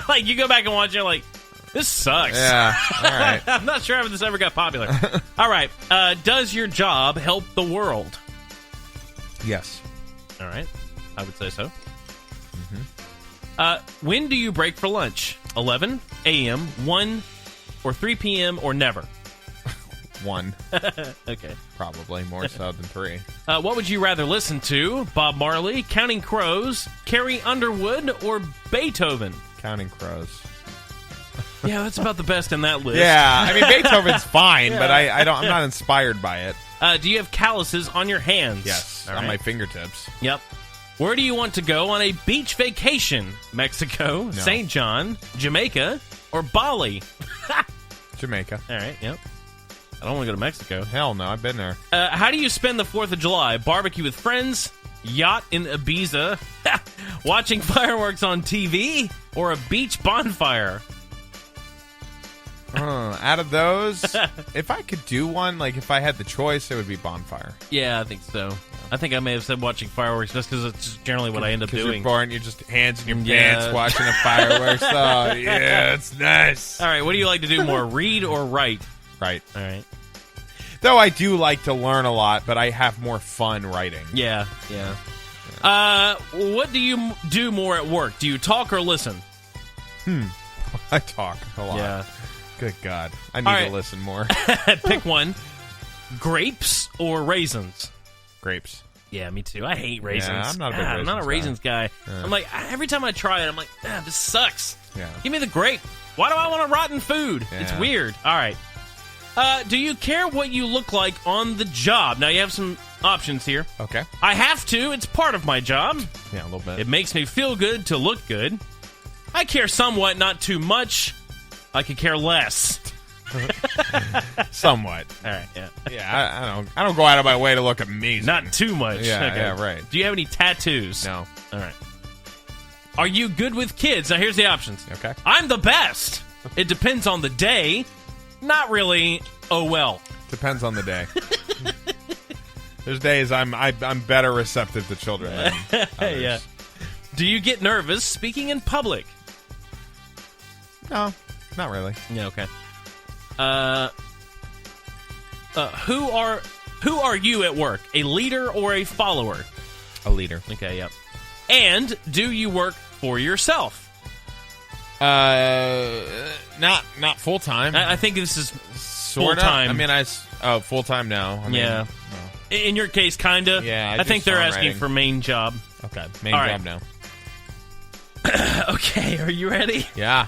Like, you go back and watch it, you're like, this sucks. Yeah. All right. I'm not sure if this ever got popular. All right. Does your job help the world? Yes. All right. I would say so. When do you break for lunch? 11 a.m., 1, or 3 p.m., or never? 1. Okay. Probably more so than 3. What would you rather listen to? Bob Marley, Counting Crows, Carrie Underwood, or Beethoven? Counting Crows. Yeah, that's about the best in that list. Yeah, I mean, Beethoven's fine, but I'm not inspired by it. Do you have calluses on your hands? Yes, All on right. my fingertips. Yep. Where do you want to go on a beach vacation? Mexico, St. John, Jamaica, or Bali? Jamaica. All right, yep. I don't want to go to Mexico. Hell no, I've been there. How do you spend the 4th of July? Barbecue with friends, yacht in Ibiza, watching fireworks on TV, or a beach bonfire? Out of those, if I could do one, like if I had the choice, it would be bonfire. Yeah, I think so. I think I may have said watching fireworks just because it's generally what I end up doing. You're bored, you're just hands in your pants watching the fireworks. Oh, yeah, it's nice. All right, what do you like to do more, read or write? Right. All right. Though I do like to learn a lot, but I have more fun writing. Yeah. What do you do more at work? Do you talk or listen? I talk a lot. Yeah. Good God. I need to listen more. Pick one. Grapes or raisins? Grapes. Yeah, me too. I hate raisins. Yeah, I'm not a big I'm not a raisins guy. Yeah. I'm like, every time I try it, I'm like, this sucks. Yeah. Give me the grape. Why do I want a rotten food? Yeah. It's weird. All right. Do you care what you look like on the job? Now, you have some options here. Okay. I have to. It's part of my job. Yeah, a little bit. It makes me feel good to look good. I care somewhat, not too much. I could care less. Somewhat. All right, yeah. Yeah, I don't go out of my way to look amazing. Not too much. Yeah, Okay. yeah, right. Do you have any tattoos? No. All right. Are you good with kids? Now, here's the options. Okay. I'm the best. It depends on the day. Not really. Oh, well. Depends on the day. There's days I'm better receptive to children than others. Yeah. Do you get nervous speaking in public? No, not really. Yeah, okay. Who are you at work? A leader or a follower? A leader. Okay, yep. And do you work for yourself? Not full time. I think this is Sort of. full-time. I mean, full time now. I mean, yeah. no. In your case, kinda. Yeah, I think do they're asking songwriting. for main job. Okay, main All job right. now. Okay, are you ready? Yeah.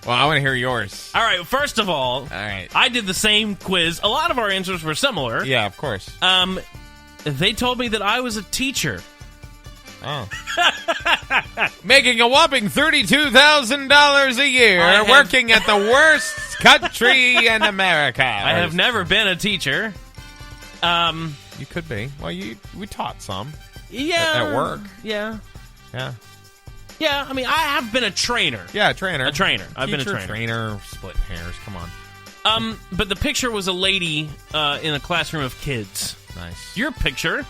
Well, I want to hear yours. All right. First of all, All right. I did the same quiz. A lot of our answers were similar. Yeah, of course. They told me that I was a teacher. Oh. Making a whopping $32,000 a year, working at the worst country in America. I have never been a teacher. You could be. Well, we taught some. Yeah. At work. Yeah. Yeah. Yeah, I mean, I have been a trainer. Yeah, a trainer. A trainer. I've been a Teacher, trainer. Splitting hairs. Come on. But the picture was a lady in a classroom of kids. Nice. Your picture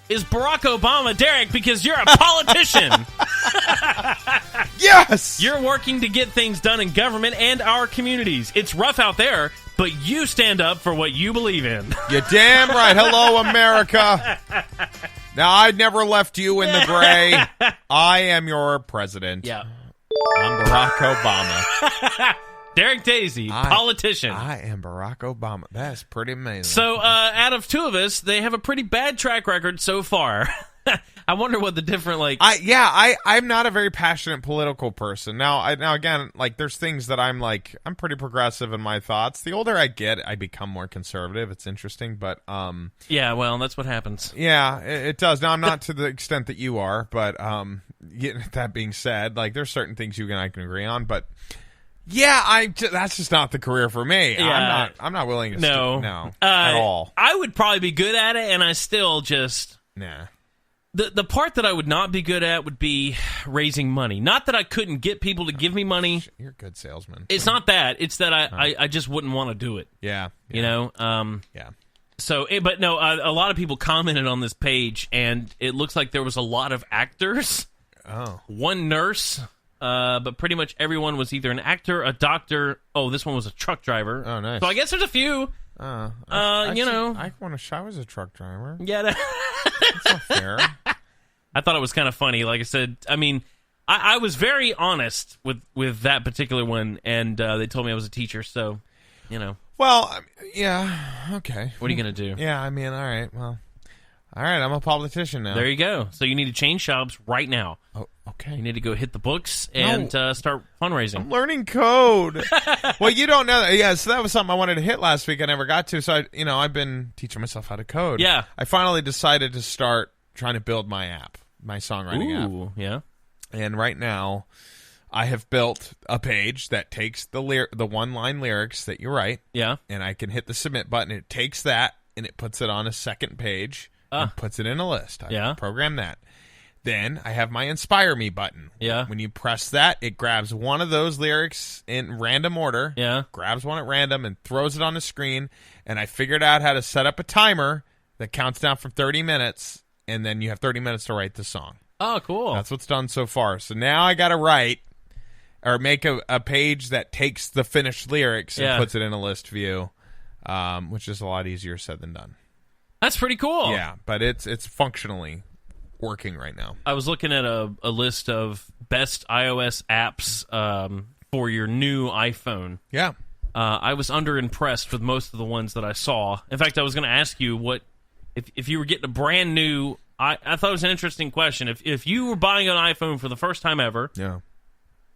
is Barack Obama, Derek, because you're a politician. Yes! You're working to get things done in government and our communities. It's rough out there, but you stand up for what you believe in. You're damn right. Hello, America. Now, I never left you in the gray. I am your president. Yeah. I'm Barack Obama. Derek Daisy, politician. I am Barack Obama. That's pretty amazing. So, out of two of us, they have a pretty bad track record so far. I wonder what the different, I'm not a very passionate political person. Now again, there's things that I'm pretty progressive in my thoughts. The older I get, I become more conservative. It's interesting, but yeah, well, that's what happens. Yeah, it does. Now, I'm not to the extent that you are, but that being said, there's certain things you and I can agree on, but yeah, that's just not the career for me. Yeah. I'm not willing to no at all. I would probably be good at it, and I still just nah. The part that I would not be good at would be raising money. Not that I couldn't get people to give me money. You're a good salesman. It's not that. It's that I just wouldn't want to do it. Yeah. You know? Yeah. So, but no, a lot of people commented on this page, and it looks like there was a lot of actors. Oh. One nurse, but pretty much everyone was either an actor, a doctor. Oh, this one was a truck driver. Oh, nice. So I guess there's a few. I was a truck driver. Yeah. That's not fair. I thought it was kind of funny. Like I said, I mean, I was very honest with that particular one, and they told me I was a teacher, so, you know. Well, yeah, okay. What are you going to do? Yeah, I mean, all right, well. All right, I'm a politician now. There you go. So you need to change jobs right now. Oh, okay. You need to go hit the books and start fundraising. I'm learning code. Well, you don't know that. Yeah, so that was something I wanted to hit last week. I never got to. So, I've been teaching myself how to code. Yeah. I finally decided to start trying to build my app, my songwriting app. Ooh, yeah. And right now, I have built a page that takes the one-line lyrics that you write. Yeah. And I can hit the submit button. It takes that, and it puts it on a second page. And puts it in a list. I program that. Then I have my Inspire Me button. Yeah. When you press that, it grabs one of those lyrics in random order. Yeah. Grabs one at random and throws it on the screen. And I figured out how to set up a timer that counts down from 30 minutes. And then you have 30 minutes to write the song. Oh, cool. That's what's done so far. So now I got to write or make a page that takes the finished lyrics and puts it in a list view, which is a lot easier said than done. That's pretty cool. Yeah, but it's functionally working right now. I was looking at a list of best iOS apps for your new iPhone. Yeah. I was underimpressed with most of the ones that I saw. In fact, I was going to ask you what if you were getting a brand new. I thought it was an interesting question. If you were buying an iPhone for the first time ever,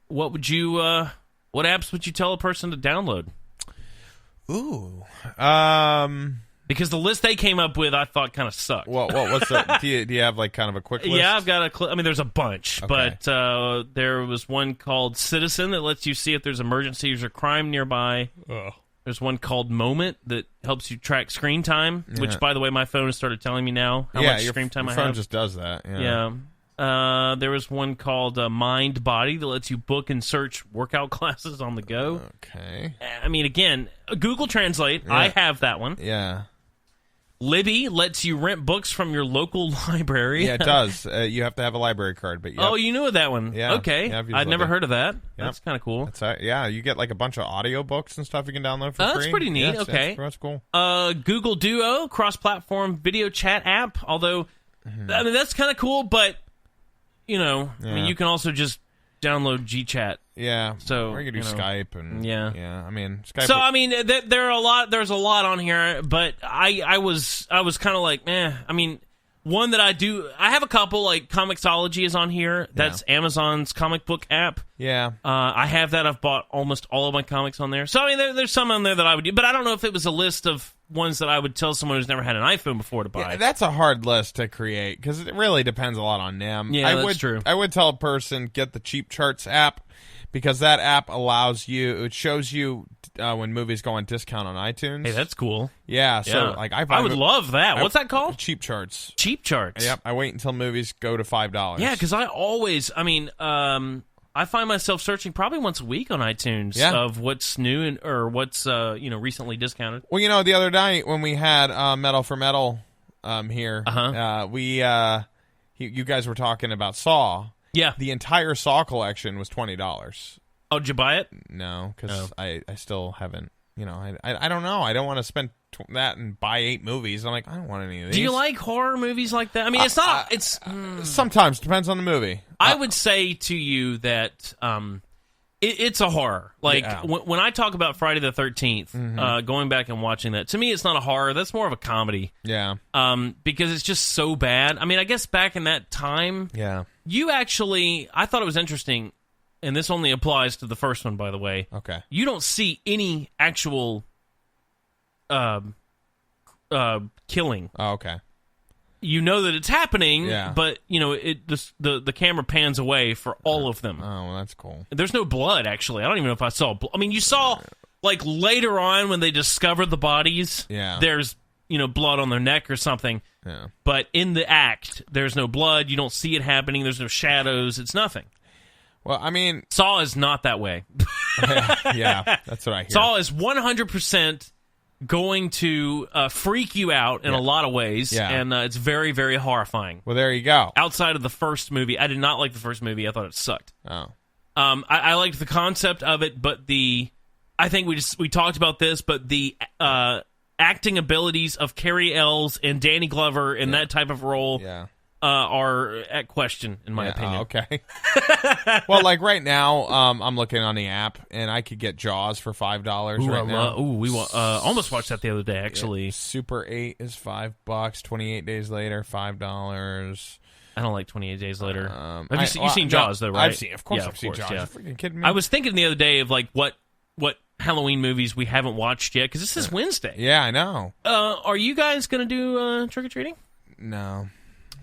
what would you? What apps would you tell a person to download? Ooh. Because the list they came up with, I thought kind of sucked. Well, what's the? do you have kind of a quick list? Yeah, I've got I mean, there's a bunch, but there was one called Citizen that lets you see if there's emergencies or crime nearby. Ugh. There's one called Moment that helps you track screen time, which, by the way, my phone has started telling me now how much screen time I have. Your phone just does that. Yeah. There was one called Mind Body that lets you book and search workout classes on the go. Okay. I mean, again, Google Translate. I have that one. Yeah. Libby lets you rent books from your local library. Yeah, it does. You have to have a library card, but Oh, you knew that one. Yeah. Okay. Yeah, I'd never heard of that. Yep. That's kind of cool. Yeah, you get a bunch of audio books and stuff you can download for free. That's pretty neat. Yeah, okay. That's cool. Google Duo, cross-platform video chat app. Although, I mean, that's kind of cool, but, I mean, you can also just download GChat. Yeah. So, or you can do Skype and I mean, Skype. So I mean, there's a lot on here, but I was kind of like, I mean, one that I have a couple, like Comixology is on here. That's Amazon's comic book app. Yeah. I have that. I've bought almost all of my comics on there. So I mean, there's some on there that I would do, but I don't know if it was a list of ones that I would tell someone who's never had an iPhone before to buy. Yeah, that's a hard list to create because it really depends a lot on them. Yeah, that's true. I would tell a person, get the Cheap Charts app because that app allows you, it shows you when movies go on discount on iTunes. Hey, that's cool. Yeah, so like I would love that. What's that called? Cheap Charts. Cheap Charts. Yep, I wait until movies go to $5. Yeah, because I find myself searching probably once a week on iTunes of what's new or what's recently discounted. Well, the other night when we had Metal for Metal here, you guys were talking about Saw. Yeah, the entire Saw collection was $20. Oh, did you buy it? No, because I still haven't. I don't know. I don't want to spend that and buy 8 movies. I'm like, I don't want any of these. Do you like horror movies like that? I mean, it's not. Sometimes depends on the movie. I would say to you that it's a horror. Like when I talk about Friday the 13th, going back and watching that, to me, it's not a horror. That's more of a comedy. Yeah. Because it's just so bad. I mean, I guess back in that time, I thought it was interesting. And this only applies to the first one, by the way. Okay. You don't see any actual killing. Oh, okay. You know that it's happening, but the camera pans away for all of them. Oh, well, that's cool. There's no blood, actually. I don't even know if I saw blood. I mean, you saw, like, later on when they discovered the bodies, there's, blood on their neck or something. Yeah. But in the act, there's no blood. You don't see it happening. There's no shadows. It's nothing. Well, I mean... Saw is not that way. Yeah, that's what I hear. Saw is 100% going to freak you out in a lot of ways, and it's very, very horrifying. Well, there you go. Outside of the first movie, I did not like the first movie. I thought it sucked. Oh. I liked the concept of it, but I think we talked about this, but the acting abilities of Carrie Ells and Danny Glover in that type of role... are at question, in my opinion. Okay. Well, like right now, I'm looking on the app, and I could get Jaws for $5 right now. We almost watched that the other day, actually. Super 8 is $5. 28 Days Later, $5. I don't like 28 Days Later. Have you've seen Jaws, though, right? Of course I've seen Jaws. Yeah. Are you freaking kidding me? I was thinking the other day of like what Halloween movies we haven't watched yet, because this is Wednesday. Yeah, I know. Are you guys going to do trick-or-treating? No.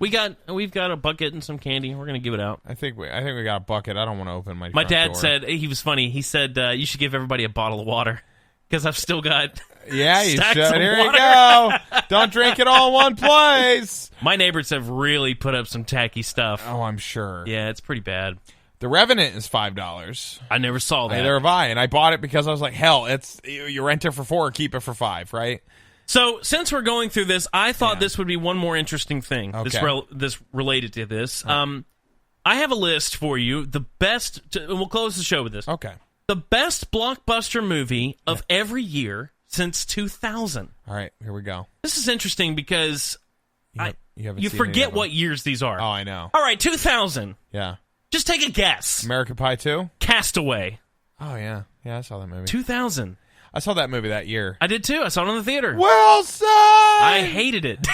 We've got a bucket and some candy. We're gonna give it out. I think we got a bucket. I don't want to open my. My dad door. said he was funny. He said you should give everybody a bottle of water because I've still got. Yeah, you should. Here water. you go. Don't drink it all in one place. My neighbors have really put up some tacky stuff. Oh, I'm sure. Yeah, it's pretty bad. The Revenant is $5. I never saw that. Neither have I, and I bought it because I was like, hell, it's you rent it for $4, keep it for $5, right? So, since we're going through this, I thought this would be one more interesting thing. Okay. This related to this. I have a list for you. The best. We'll close the show with this. Okay. The best blockbuster movie of every year since 2000. All right, here we go. This is interesting because you forget what years these are. Oh, I know. All right, 2000. Yeah. Just take a guess. American Pie 2? Castaway. Oh, yeah. Yeah, I saw that movie. 2000. I saw that movie that year. I did too. I saw it in the theater. Wilson! I hated it.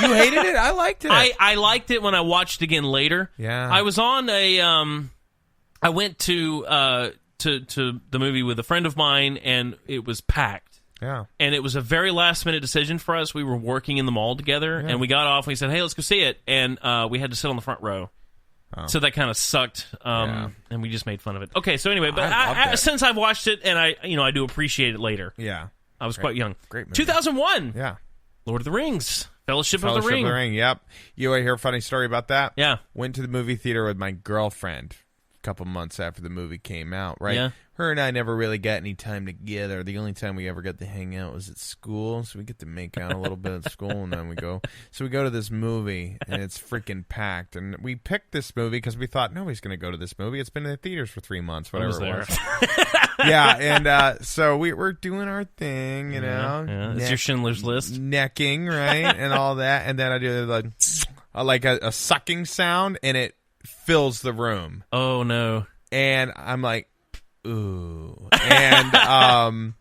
You hated it? I liked it. I liked it when I watched it again later. Yeah. I was on I went to the movie with a friend of mine, and it was packed. Yeah. And it was a very last-minute decision for us. We were working in the mall together, and we got off, and we said, hey, let's go see it. And we had to sit on the front row. Oh. So that kind of sucked, and we just made fun of it. Okay, so anyway, but since I've watched it, and I do appreciate it later. Yeah. I was quite young. Great movie. 2001. Yeah. Lord of the Rings. Fellowship of the Ring. Yep. You want to hear a funny story about that? Yeah. Went to the movie theater with my girlfriend a couple months after the movie came out, right? Yeah. Her and I never really got any time together. The only time we ever got to hang out was at school, so we get to make out a little bit at school, and then we go to this movie, and it's freaking packed. And we picked this movie because we thought, nobody's going to go to this movie. It's been in the theaters for 3 months, whatever it was. Yeah, and so we're doing our thing, you know. Yeah. It's your Schindler's List. Necking, right, and all that. And then I do like a sucking sound, and it fills the room. Oh, no. And I'm like, ooh. And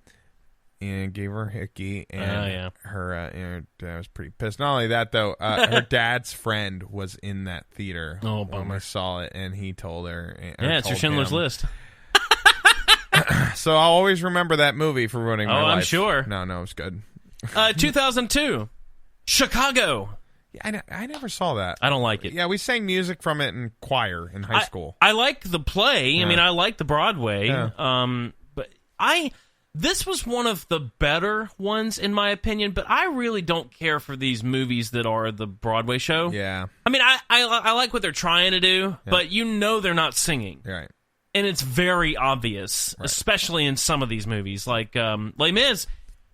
and gave her a hickey, and her dad was pretty pissed. Not only that, though, her dad's friend was in that theater when we saw it, and he told her. It's your Schindler's List. So I'll always remember that movie for ruining my life. I'm sure. No, it was good. 2002, Chicago. Yeah, I never saw that. I don't like it. Yeah, we sang music from it in choir in high school. I like the play. Yeah. I mean, I like the Broadway. Yeah. But this was one of the better ones, in my opinion, but I really don't care for these movies that are the Broadway show. Yeah. I mean, I like what they're trying to do, but they're not singing. Right. And it's very obvious, especially in some of these movies. Like Les Mis,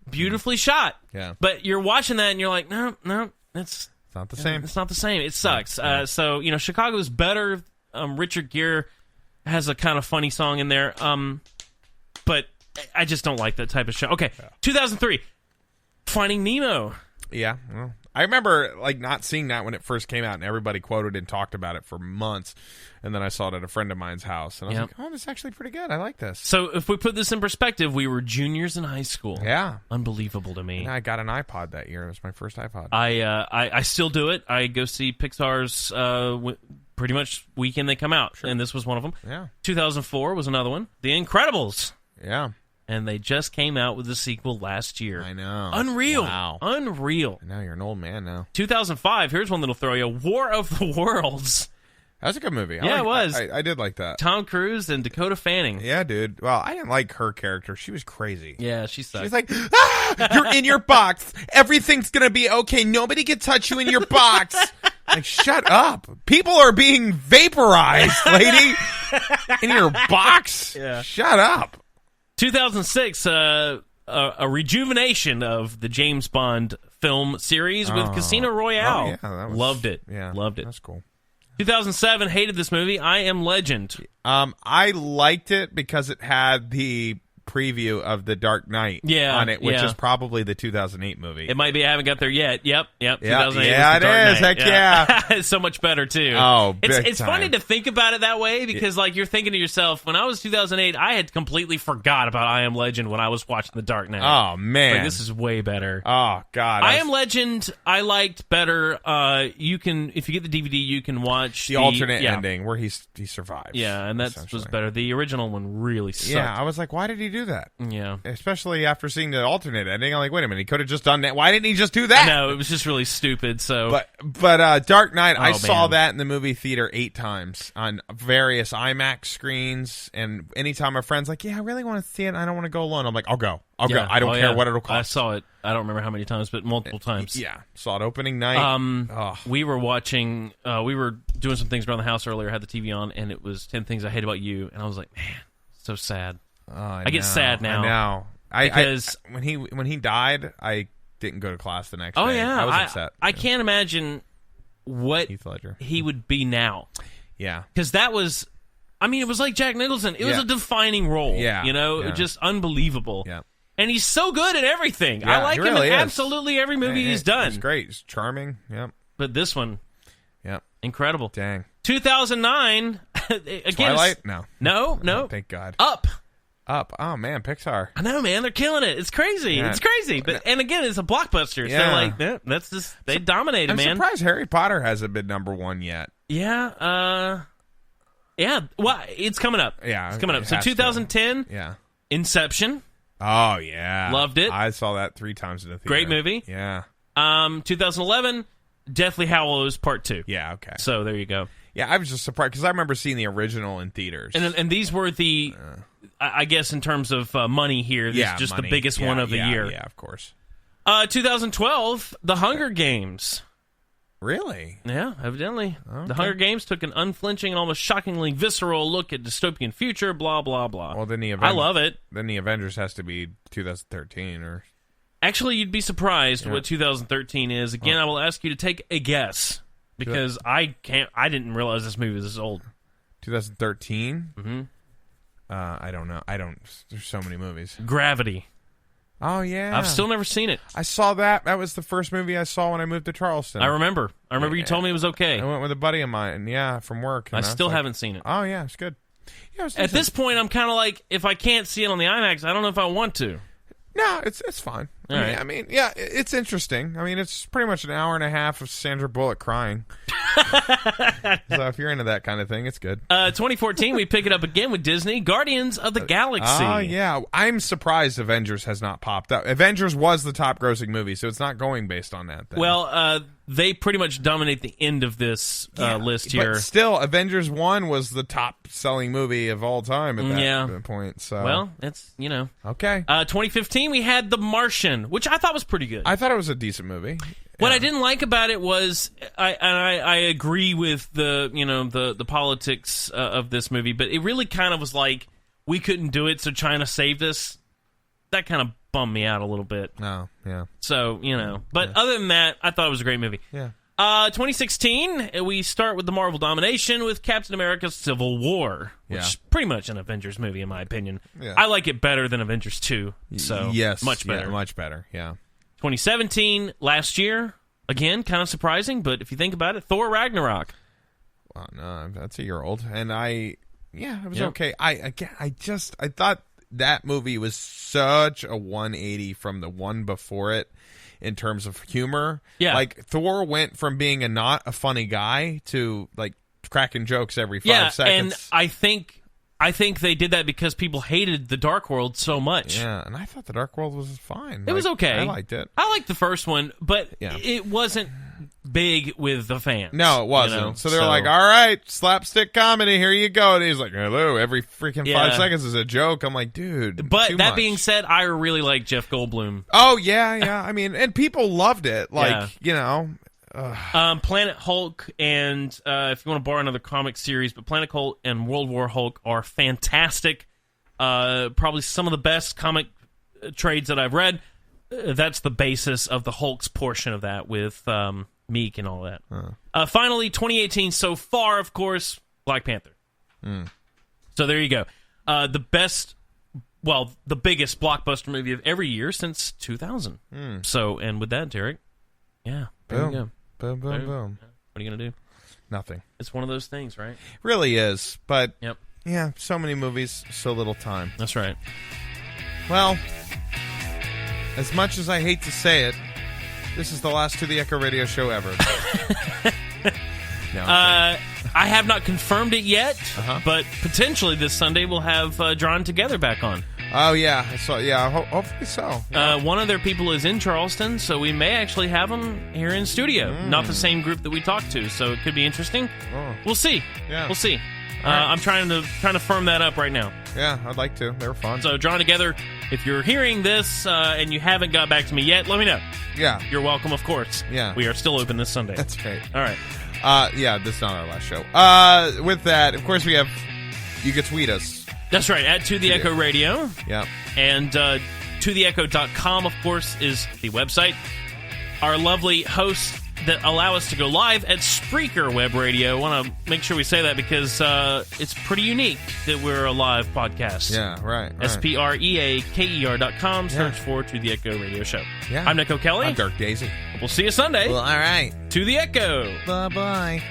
beautifully shot. Yeah. But you're watching that and you're like, no, it's not the same. It's not the same. It sucks. So, Chicago's better. Richard Gere has a kind of funny song in there. But I just don't like that type of show. Okay, 2003, Finding Nemo. Yeah, well, I remember not seeing that when it first came out, and everybody quoted and talked about it for months. And then I saw it at a friend of mine's house, and I was like, "Oh, this is actually pretty good. I like this." So, if we put this in perspective, we were juniors in high school. Yeah, unbelievable to me. And I got an iPod that year. It was my first iPod. I still do it. I go see Pixar's pretty much weekend they come out, and this was one of them. Yeah, 2004 was another one. The Incredibles. Yeah. And they just came out with the sequel last year. I know. Unreal. Wow. Unreal. Now you're an old man now. 2005, here's one that'll throw you. War of the Worlds. That was a good movie. Yeah, it was. I did like that. Tom Cruise and Dakota Fanning. Yeah, dude. Well, I didn't like her character. She was crazy. Yeah, she sucked. She's like, you're in your box. Everything's going to be okay. Nobody can touch you in your box. Like, shut up. People are being vaporized, lady. In your box? Yeah. Shut up. 2006, a rejuvenation of the James Bond film series with Casino Royale. Oh, yeah, that was, loved it. Yeah, loved it. That's cool. 2007, hated this movie. I Am Legend. I liked it because it had the preview of The Dark Knight on it, which is probably the 2008 movie. It might be. I haven't got there yet. Yep. 2008 yeah, was The Dark is. Knight. Heck yeah. It's so much better, too. Oh, it's time. funny to think about it that way because, you're thinking to yourself, when I was 2008, I had completely forgot about I Am Legend when I was watching The Dark Knight. Oh, man. This is way better. Oh, God. I Am Legend, I liked better. You can, if you get the DVD, you can watch the alternate ending where he survives. Yeah, and that was better. The original one really sucked. Yeah, I was like, why did he do that? Yeah. Especially after seeing the alternate ending, I'm like, wait a minute, he could have just done that. Why didn't he just do that? No, it was just really stupid. So, but Dark Knight, I saw man. that in the movie theater 8 times on various IMAX screens. And anytime a friend's like, "Yeah, I really want to see it, and I don't want to go alone," I'm like, "I'll go. I'll go. I don't care what it'll cost." I saw it. I don't remember how many times, but multiple times. Yeah, saw it opening night. We were watching. We were doing some things around the house earlier. Had the TV on, and it was 10 Things I Hate About You, and I was like, "Man, so sad." I get sad now. I know. Because when he died, I didn't go to class the next day. Oh yeah, I was upset. I can't imagine what Heath Ledger. he would be now. Yeah, because that was, I mean, it was like Jack Nicholson. It was a defining role. Yeah, just unbelievable. Yeah, and he's so good at everything. Yeah, I like him really in is. absolutely every movie he's done. He's great. He's charming. Yep. But this one, incredible. Dang. 2009 again. Twilight? No. No. Thank God. Up. Oh man, Pixar. I know, man. They're killing it. It's crazy. Yeah. It's crazy. But and again, it's a blockbuster. Yeah. So that's just they dominated, I'm man. surprised Harry Potter hasn't been #1 yet. Yeah. Yeah. Well, it's coming up. Yeah, It's coming up. it So has to. 2010. Yeah. Inception. Oh yeah. Loved it. I saw that 3 times in the theater. Great movie. Yeah. 2011. Deathly Hallows Part 2. Yeah. Okay. So there you go. Yeah, I was just surprised because I remember seeing the original in theaters. And these were the, I guess in terms of money here, this is just money. the biggest one of the year. Yeah, of course. 2012, The Hunger Games. Really? Yeah, evidently. Okay. The Hunger Games took an unflinching and almost shockingly visceral look at dystopian future, blah, blah, blah. Well, then I love it. Then the Avengers has to be 2013 or... Actually, you'd be surprised what 2013 is. Again, I will ask you to take a guess because I didn't realize this movie was this old. 2013? Mm-hmm. I don't know. There's so many movies. Gravity. Oh, yeah. I've still never seen it. I saw that. That was the first movie I saw when I moved to Charleston. I remember you told me it was okay. I went with a buddy of mine, from work. I still haven't seen it. Oh, yeah, it's good. Yeah, At this point, I'm kind of like, if I can't see it on the IMAX, I don't know if I want to. No, it's fine. I mean, yeah, it's interesting. I mean, it's pretty much an hour and a half of Sandra Bullock crying. So if you're into that kind of thing, it's good. 2014, we pick it up again with Disney. Guardians of the Galaxy. Oh, yeah. I'm surprised Avengers has not popped up. Avengers was the top grossing movie, so it's not going based on that. Then. Well, they pretty much dominate the end of this list here. But still, Avengers 1 was the top selling movie of all time at that point. So. Well, it's, Okay. 2015, we had The Martian, which I thought was pretty good. I thought it was a decent movie. What I didn't like about it was, I agree with the politics of this movie, but it really kind of was like, we couldn't do it, so China saved us. That kind of bummed me out a little bit. Oh, yeah. So, But other than that, I thought it was a great movie. Yeah. 2016, we start with the Marvel domination with Captain America Civil War, which is pretty much an Avengers movie, in my opinion. Yeah. I like it better than Avengers 2, so much better. Yeah, much better, yeah. 2017, last year, again, kind of surprising, but if you think about it, Thor Ragnarok. Well, no, that's a year old, and it was okay. I thought that movie was such a 180 from the one before it in terms of humor. Yeah. Like, Thor went from being not a funny guy to, like, cracking jokes every 5 seconds. And I think they did that because people hated the Dark World so much. Yeah, and I thought the Dark World was fine. It was okay. I liked it. I liked the first one, but it wasn't big with the fans. No, it wasn't. So they're like, all right, slapstick comedy, here you go. And he's like, hello, every freaking 5 seconds is a joke. I'm like, dude, but too that much. being said, I really like Jeff Goldblum. Oh, yeah. I mean, and people loved it. Like, Planet Hulk and if you want to borrow another comic series, but Planet Hulk and World War Hulk are fantastic. Probably some of the best comic trades that I've read. That's the basis of the Hulk's portion of that with Meek and all that. Finally, 2018 so far, of course, Black Panther. So there you go. The biggest blockbuster movie of every year since 2000. So, and with that, Derek, there you go. Boom. What are you going to do? Nothing. It's one of those things, right? Really is, but yeah, so many movies, so little time. That's right. Well, as much as I hate to say it, this is the last To The Echo radio show ever. I have not confirmed it yet, but potentially this Sunday we'll have Drawn Together back on. Oh, yeah. So, hopefully so. Yeah. One of their people is in Charleston, so we may actually have them here in studio. Not the same group that we talked to, so it could be interesting. Oh. We'll see. Yeah. We'll see. I'm trying to firm that up right now. Yeah, I'd like to. They were fun. So, Drawn Together, if you're hearing this and you haven't got back to me yet, let me know. Yeah. You're welcome, of course. Yeah. We are still open this Sunday. That's great. All right. This is not our last show. With that, of course, you can tweet us. That's right, at To The Echo Radio. Yeah. And totheecho.com, of course, is the website. Our lovely hosts that allow us to go live at Spreaker Web Radio. I want to make sure we say that because it's pretty unique that we're a live podcast. Yeah, right. SPREAKER.com. Search for To The Echo Radio Show. Yeah. I'm Nick O'Kelly. I'm Dirk Daisy. We'll see you Sunday. Well, all right. To The Echo. Bye-bye.